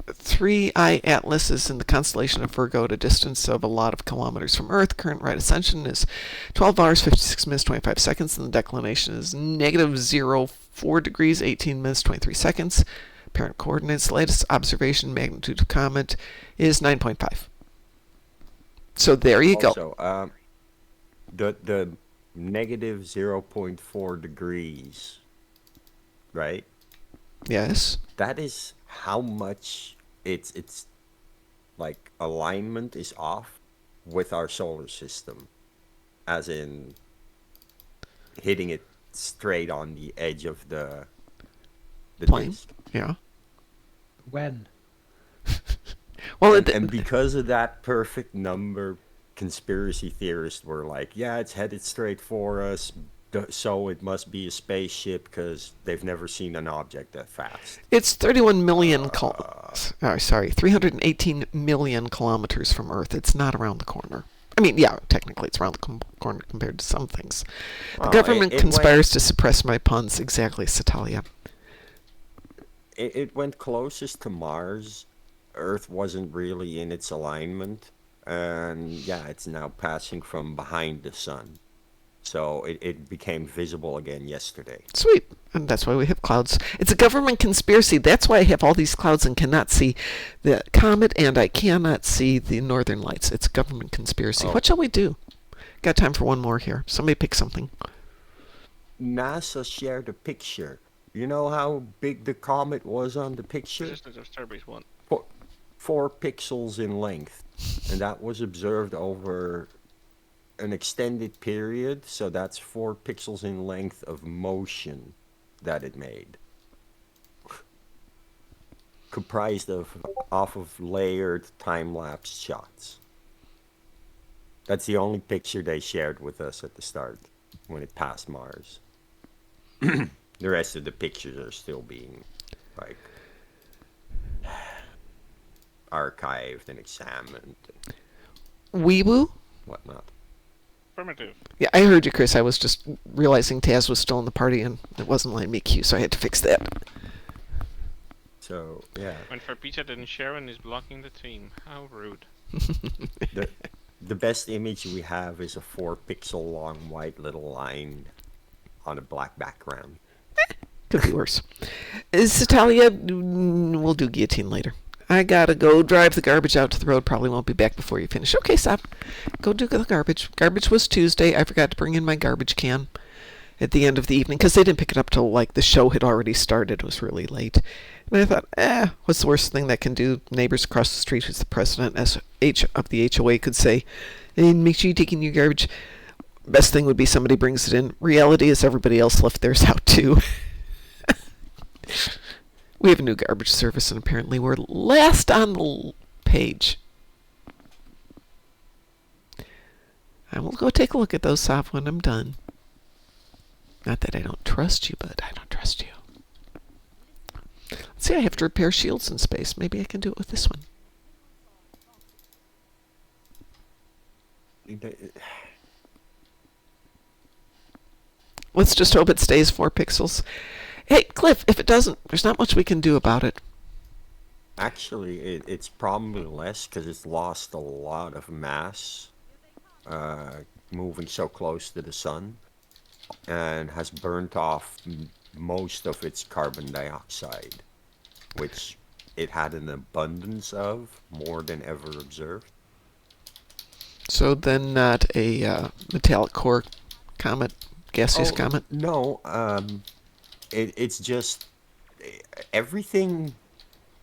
3I Atlas is in the constellation of Virgo at a distance of a lot of kilometers from Earth. Current right ascension is 12 hours, 56 minutes, 25 seconds, and the declination is -0.4 degrees, 18 minutes, 23 seconds. Apparent coordinates, latest observation magnitude of comet is 9.5. So there you go. Also, the negative 0.4 degrees, right? Yes. That is how much it's like alignment is off with our solar system, as in hitting it straight on the edge of the Plane. disc. Yeah. When? Well, And because of that perfect number, conspiracy theorists were like, yeah, it's headed straight for us, so it must be a spaceship because they've never seen an object that fast. it's 31 million 318 million kilometers from Earth. It's not around the corner. I mean, yeah, technically it's around the corner compared to some things. The Well, government it conspires to suppress my puns. Exactly, Satalia. It went closest to Mars. Earth wasn't really in its alignment. And yeah, it's now passing from behind the sun. So it became visible again yesterday. Sweet. And that's why we have clouds. It's a government conspiracy. That's why I have all these clouds and cannot see the comet, and I cannot see the northern lights. It's a government conspiracy. Oh. What shall we do? Got time for one more here. Somebody pick something. NASA shared a picture. You know how big the comet was on the picture? Resistance of Starbase 1. 4 pixels in length. And that was observed over an extended period, so that's 4 pixels in length of motion that it made. Comprised off of layered time-lapse shots. That's the only picture they shared with us at the start, when it passed Mars. The rest of the pictures are still being, like, archived and examined and Weeboo? whatnot. Affirmative. Yeah, I heard you, Chris. I was just realizing Taz was still in the party and it wasn't letting me queue, so I had to fix that. So, yeah. Went for pizza, then Sharon is blocking the team. How rude. The best image we have is a 4 pixel long white little line on a black background. Could be worse. Satalia, we'll do guillotine later. I gotta go drive the garbage out to the road. Probably won't be back before you finish. Okay, stop. Go do the garbage. Garbage was Tuesday. I forgot to bring in my garbage can at the end of the evening because they didn't pick it up till like the show had already started. It was really late. And I thought, what's the worst thing that can do? Neighbors across the street, who's the president of the HOA, could say, and make sure you're taking your garbage. Best thing would be somebody brings it in. Reality is everybody else left theirs out too. We have a new garbage service, and apparently we're last on the page. I will go take a look at those, Sav, when I'm done. Not that I don't trust you, but I don't trust you. Let's see, I have to repair shields in space. Maybe I can do it with this one. Let's just hope it stays 4 pixels. Hey, Cliff, if it doesn't, there's not much we can do about it. Actually, it's probably less because it's lost a lot of mass moving so close to the sun and has burnt off most of its carbon dioxide, which it had an abundance of, more than ever observed. So then not a metallic core comet, gaseous comet? No, it's just everything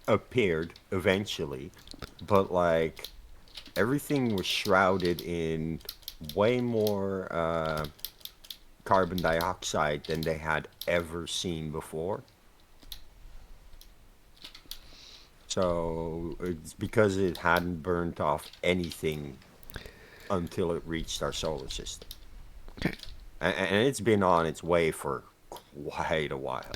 appeared eventually, but like everything was shrouded in way more carbon dioxide than they had ever seen before. So it's because it hadn't burnt off anything until it reached our solar system. Okay. And it's been on its way for quite a while.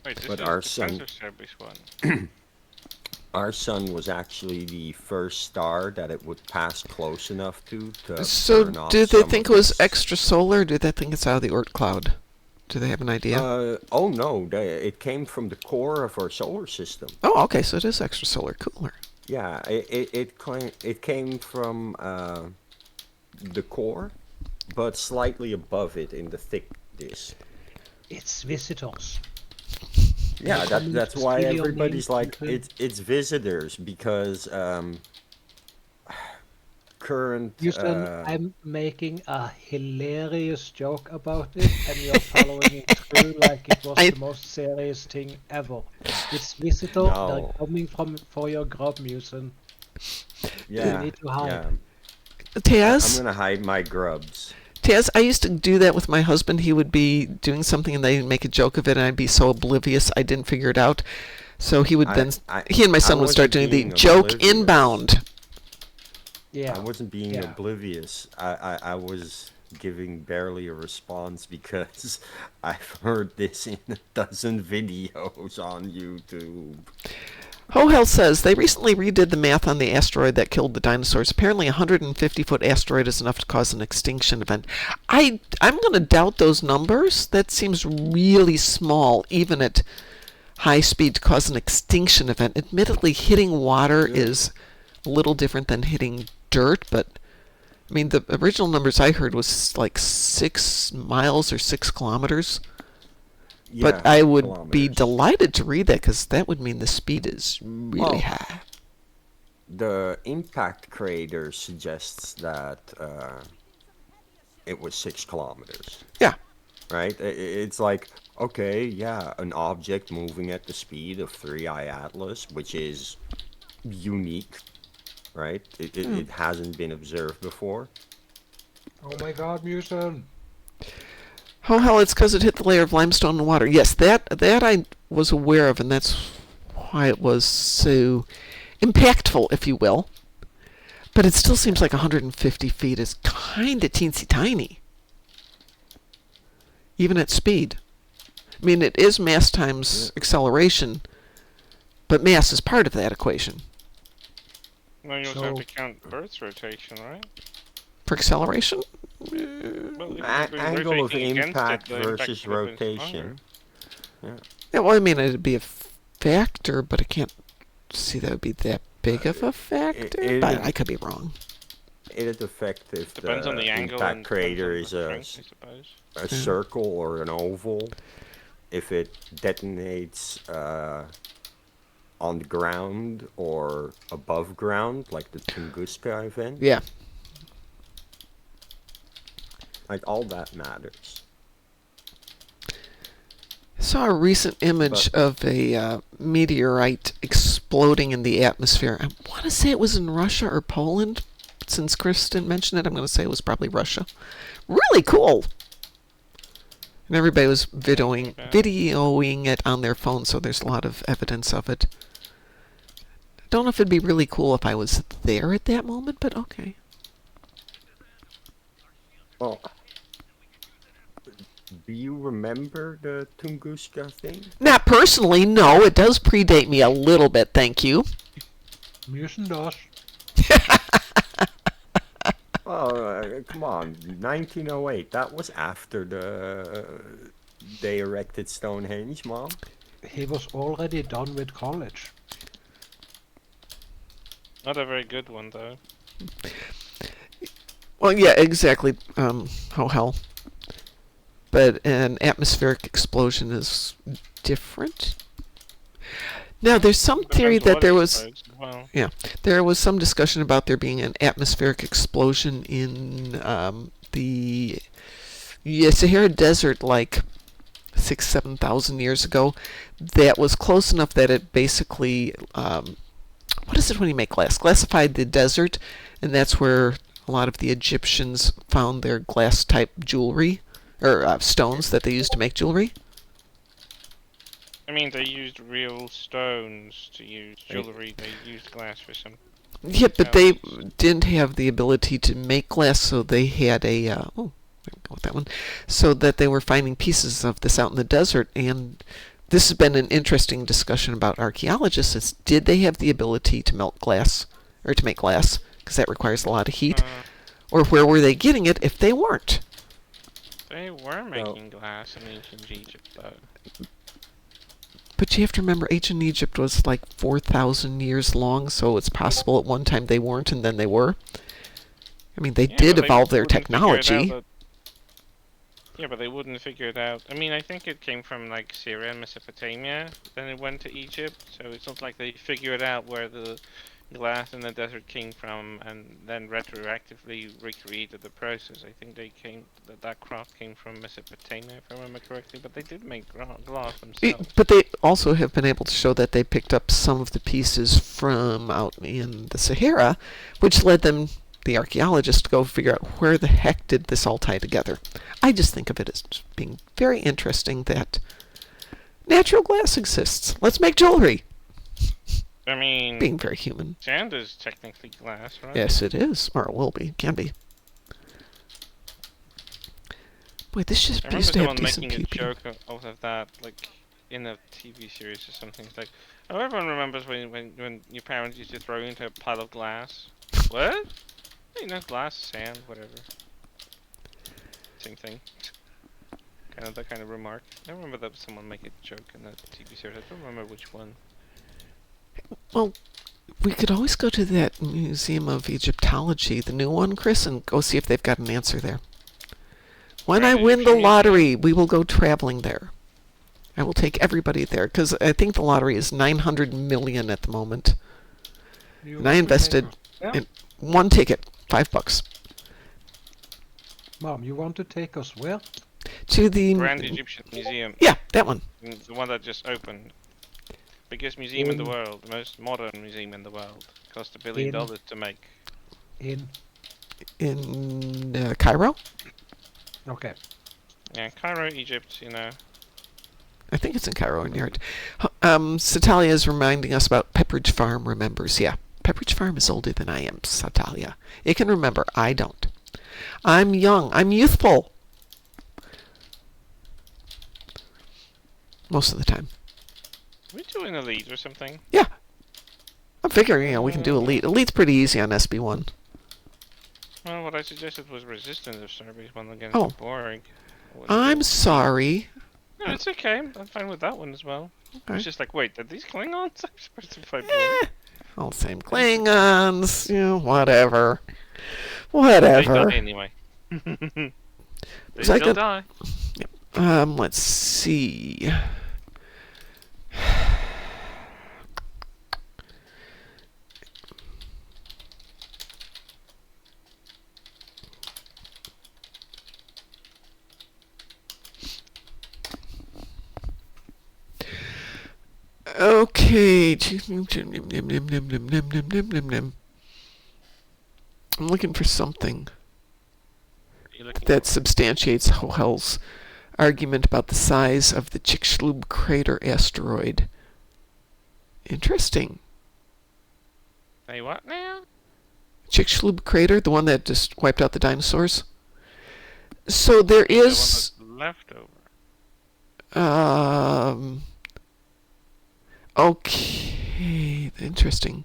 Wait, this But is our the sun- Panzer one. Our sun was actually the first star that it would pass close enough to So burn off did they some think it of was its- extrasolar, or did they think it's out of the Oort cloud? Do they have an idea? Oh no, it came from the core of our solar system. Oh, okay, so it is extrasolar. Cooler. Yeah, it came from the core, but slightly above it in the thick disk. It's visitors. Yeah, coming that's to why steal your everybody's name, like people. it's visitors because current Houston, I'm making a hilarious joke about it, and you're following it through like it was I- the most serious thing ever. It's visitor. No. They're coming for your grub, Houston. yeah, need to hide. yeah. I'm Taz, gonna hide my grubs. Taz, I used to do that with my husband. He would be doing something and they'd make a joke of it, and I'd be so oblivious I didn't figure it out. So he would he and my son would start doing the wasn't joke being oblivious. inbound. Yeah. I wasn't being Yeah. oblivious. I was giving barely a response because I've heard this in a dozen videos on YouTube. Hohel says they recently redid the math on the asteroid that killed the dinosaurs. Apparently, a 150-foot asteroid is enough to cause an extinction event. I'm going to doubt those numbers. That seems really small, even at high speed, to cause an extinction event. Admittedly, hitting water is a little different than hitting dirt, but I mean, the original numbers I heard was like 6 miles or 6 kilometers. But Yeah, I would be kilometers. delighted to read that because that would mean the speed is really Well, high. The impact crater suggests that it was 6 kilometers. Yeah. Right? It's like, okay, yeah, an object moving at the speed of 3i Atlas, which is unique, right? It hasn't been observed before. Oh my God, Houston. Oh hell, it's because it hit the layer of limestone and water. Yes, that I was aware of, and that's why it was so impactful, if you will. But it still seems like 150 feet is kind of teensy tiny, even at speed. I mean, it is mass times acceleration, but mass is part of that equation. No, you also So- have to count Earth's rotation, right? For acceleration? Well, if it had been Angle of rotating against impact it, the impact versus would have been rotation. Yeah, well, I mean, it'd be a factor, but I can't see that would be that big of a factor. it- But I could be wrong. It'd affect if Depends on the angle impact and crater depends is on the strength, I suppose. a circle or an oval. If it detonates on the ground or above ground, like the Tunguska event, Yeah. like all that matters. I saw a recent image of a meteorite exploding in the atmosphere. I want to say it was in Russia or Poland. Since Chris didn't mention it, I'm going to say it was probably Russia. Really cool. And everybody was videoing it on their phone, so there's a lot of evidence of it. I don't know if it'd be really cool if I was there at that moment, but okay. Well, do you remember the Tunguska thing? Not personally, no. It does predate me a little bit, thank you. Houston does. Oh, come on, 1908. That was after they erected Stonehenge, Mom. He was already done with college. Not a very good one, though. Well, yeah, exactly. Oh hell. but an atmospheric explosion is different. Now, there's some theory Depends that what there was, explodes as well. there was some discussion about there being an atmospheric explosion in the Sahara Desert, like 7,000 years ago. That was close enough that it basically, what is it when you make glass? Glassified the desert, and that's where a lot of the Egyptians found their glass-type jewelry, or stones that they used to make jewelry. I mean, they used real stones to use jewelry. They used glass for some. Yeah, but they didn't have the ability to make glass, so they had a there we go with that one. So that they were finding pieces of this out in the desert, and this has been an interesting discussion about archaeologists. Is did they have the ability to melt glass or to make glass? Because that requires a lot of heat. Or where were they getting it if they weren't? They were making glass in ancient Egypt, though. But you have to remember, ancient Egypt was like 4,000 years long, so it's possible at one time they weren't and then they were. I mean, they did evolve their technology. Yeah, but they wouldn't figure it out. I mean, I think it came from like Syria and Mesopotamia, then it went to Egypt, so it's not like they figured out where the glass in the desert came from and then retroactively recreated the process. I think that craft came from Mesopotamia, if I remember correctly, but they did make glass themselves. But they also have been able to show that they picked up some of the pieces from out in the Sahara, which led them, the archaeologists, to go figure out where the heck did this all tie together. I just think of it as being very interesting that natural glass exists. Let's make jewelry. I mean, Being very human. sand is technically glass, right? Yes, it is. Or it will be. Can be. Boy, this ship I used to remember have someone decent making a pew-pew. joke out of that, like, in a TV series or something. It's like, oh, everyone remembers when your parents used to throw you into a pile of glass. What? You know, glass, sand, whatever. Same thing. Kind of that kind of remark. I remember that someone make a joke in that TV series. I don't remember which one. Well, we could always go to that Museum of Egyptology, the new one, Chris, and go see if they've got an answer there. When I win the lottery, we will go traveling there. I will take everybody there, because I think the lottery is 900 million at the moment. And I invested in one ticket, $5. Mom, you want to take us where? To the Grand Egyptian Museum. Yeah, that one. The one that just opened. Biggest museum in the world. The most modern museum in the world. Cost $1 billion to make. In Cairo. Okay. Yeah, Cairo, Egypt, you know. I think it's in Cairo, near it. Satalia is reminding us about Pepperidge Farm remembers. Yeah, Pepperidge Farm is older than I am, Satalia. It can remember. I don't. I'm young. I'm youthful. Most of the time. Are we doing Elite or something? Yeah. I'm figuring, we can do Elite. Elite's pretty easy on SB1. Well, what I suggested was Resistance if Survey's one again. Oh. Boring. I'm sorry. No, it's okay. I'm fine with that one as well. Okay. It's just like, wait, are these Klingons? I'm supposed to fight boring. All the same Klingons, whatever. They Whatever. die anyway. They So I still got- die. Let's see. Okay. I'm looking for something that substantiates Hohel's argument about the size of the Chicxulub crater asteroid. Interesting. Hey, what now? Chicxulub crater, the one that just wiped out the dinosaurs. So there The one is that's left over. Okay, interesting.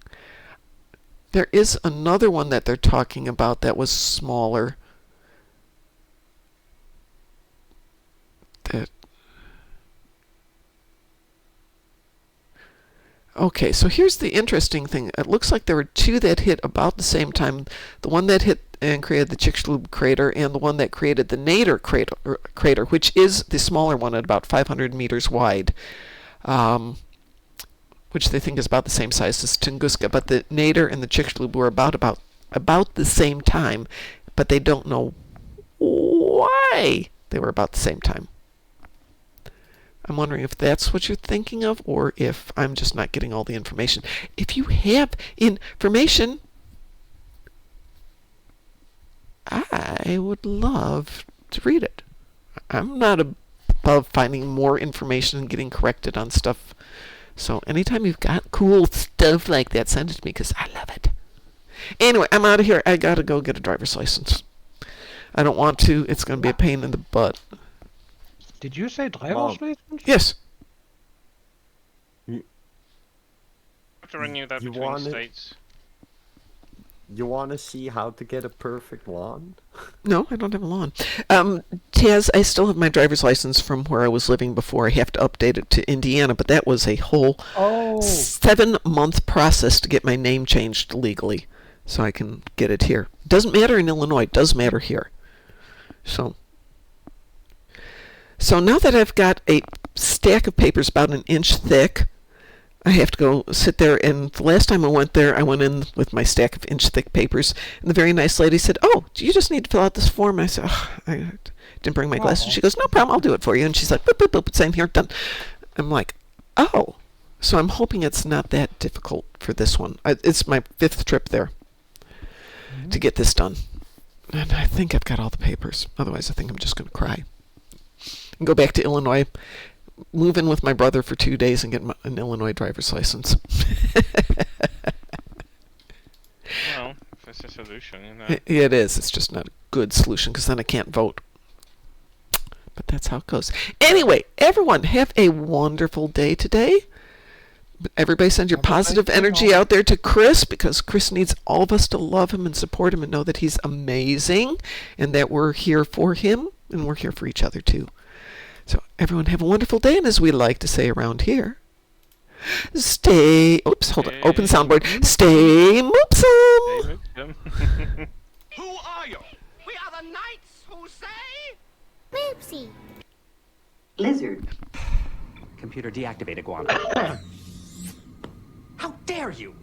There is another one that they're talking about that was smaller. Okay, so here's the interesting thing. It looks like there were two that hit about the same time. The one that hit and created the Chicxulub crater, and the one that created the Nader crater, which is the smaller one at about 500 meters wide, which they think is about the same size as Tunguska. But the Nader and the Chicxulub were about the same time, but they don't know why they were about the same time. I'm wondering if that's what you're thinking of, or if I'm just not getting all the information. If you have information, I would love to read it. I'm not above finding more information and getting corrected on stuff. So anytime you've got cool stuff like that, send it to me, because I love it. Anyway, I'm out of here. I gotta go get a driver's license. I don't want to. It's going to be a pain in the butt. Did you say driver's license? Yes. Have to renew that You between want it? states. You want to see how to get a perfect lawn? No, I don't have a lawn. Taz, I still have my driver's license from where I was living before. I have to update it to Indiana, but that was a whole 7-month process to get my name changed legally so I can get it here. Doesn't matter in Illinois. It does matter here. So now that I've got a stack of papers about an inch thick, I have to go sit there, and the last time I went there, I went in with my stack of inch-thick papers, and the very nice lady said, "Oh, you just need to fill out this form." I said, "Oh, I didn't bring my glasses." She goes, "No problem, I'll do it for you." And she's like, "Boop, boop, boop, sign here, done." I'm like, "Oh." So I'm hoping it's not that difficult for this one. It's my 5th trip there to get this done. And I think I've got all the papers. Otherwise, I think I'm just going to cry. And go back to Illinois, move in with my brother for 2 days, and get an Illinois driver's license. Well, if that's a solution, you know. It is. It's just not a good solution, because then I can't vote. But that's how it goes. Anyway, everyone, have a wonderful day today. Everybody send your positive energy out there to Chris, because Chris needs all of us to love him and support him and know that he's amazing and that we're here for him and we're here for each other too. So everyone have a wonderful day, and as we like to say around here, stay... Oops, hold on. Open soundboard. Stay moopsome! Who are you? We are the knights who say... Moopsy. Lizard. Computer deactivated, Guano. How dare you?